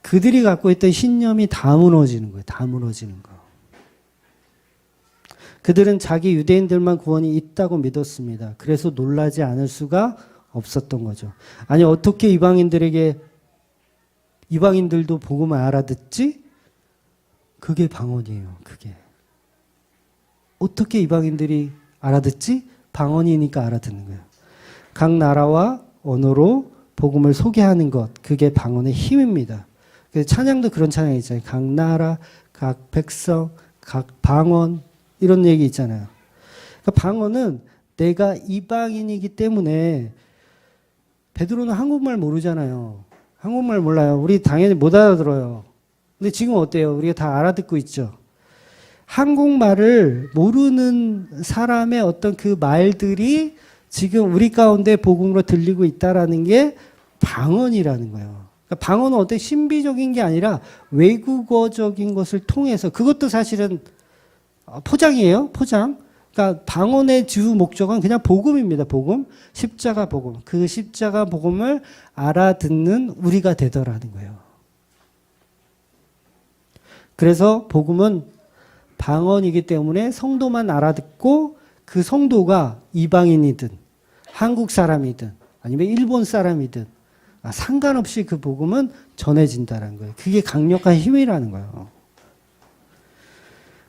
그들이 갖고 있던 신념이 다 무너지는 거예요. 다 무너지는 거. 그들은 자기 유대인들만 구원이 있다고 믿었습니다. 그래서 놀라지 않을 수가 없었던 거죠. 아니, 어떻게 이방인들도 복음을 알아듣지? 그게 방언이에요. 그게. 어떻게 이방인들이 알아듣지? 방언이니까 알아듣는 거예요. 각 나라와 언어로 복음을 소개하는 것, 그게 방언의 힘입니다. 그래서 찬양도 그런 찬양이 있잖아요. 각 나라, 각 백성, 각 방언, 이런 얘기 있잖아요. 그러니까 방언은 내가 이방인이기 때문에, 베드로는 한국말 모르잖아요. 한국말 몰라요. 우리 당연히 못 알아들어요. 근데 지금 어때요? 우리가 다 알아듣고 있죠. 한국말을 모르는 사람의 어떤 그 말들이 지금 우리 가운데 복음으로 들리고 있다라는 게 방언이라는 거예요. 그러니까 방언은 어떤 신비적인 게 아니라 외국어적인 것을 통해서, 그것도 사실은 포장이에요. 포장. 그러니까 방언의 주 목적은 그냥 복음입니다. 복음. 십자가 복음. 그 십자가 복음을 알아듣는 우리가 되더라는 거예요. 그래서 복음은 방언이기 때문에 성도만 알아듣고, 그 성도가 이방인이든 한국 사람이든 아니면 일본 사람이든 상관없이 그 복음은 전해진다는 거예요. 그게 강력한 힘이라는 거예요.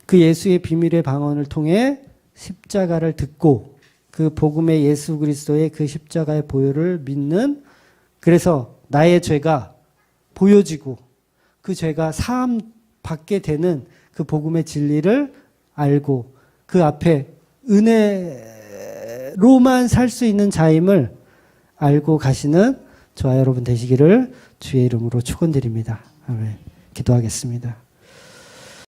그 예수의 비밀의 방언을 통해 십자가를 듣고 그 복음의 예수 그리스도의 그 십자가의 보혈을 믿는, 그래서 나의 죄가 보여지고 그 죄가 사함 받게 되는 그 복음의 진리를 알고 그 앞에 은혜로만 살 수 있는 자임을 알고 가시는 저와 여러분 되시기를 주의 이름으로 축원드립니다. 아멘. 기도하겠습니다.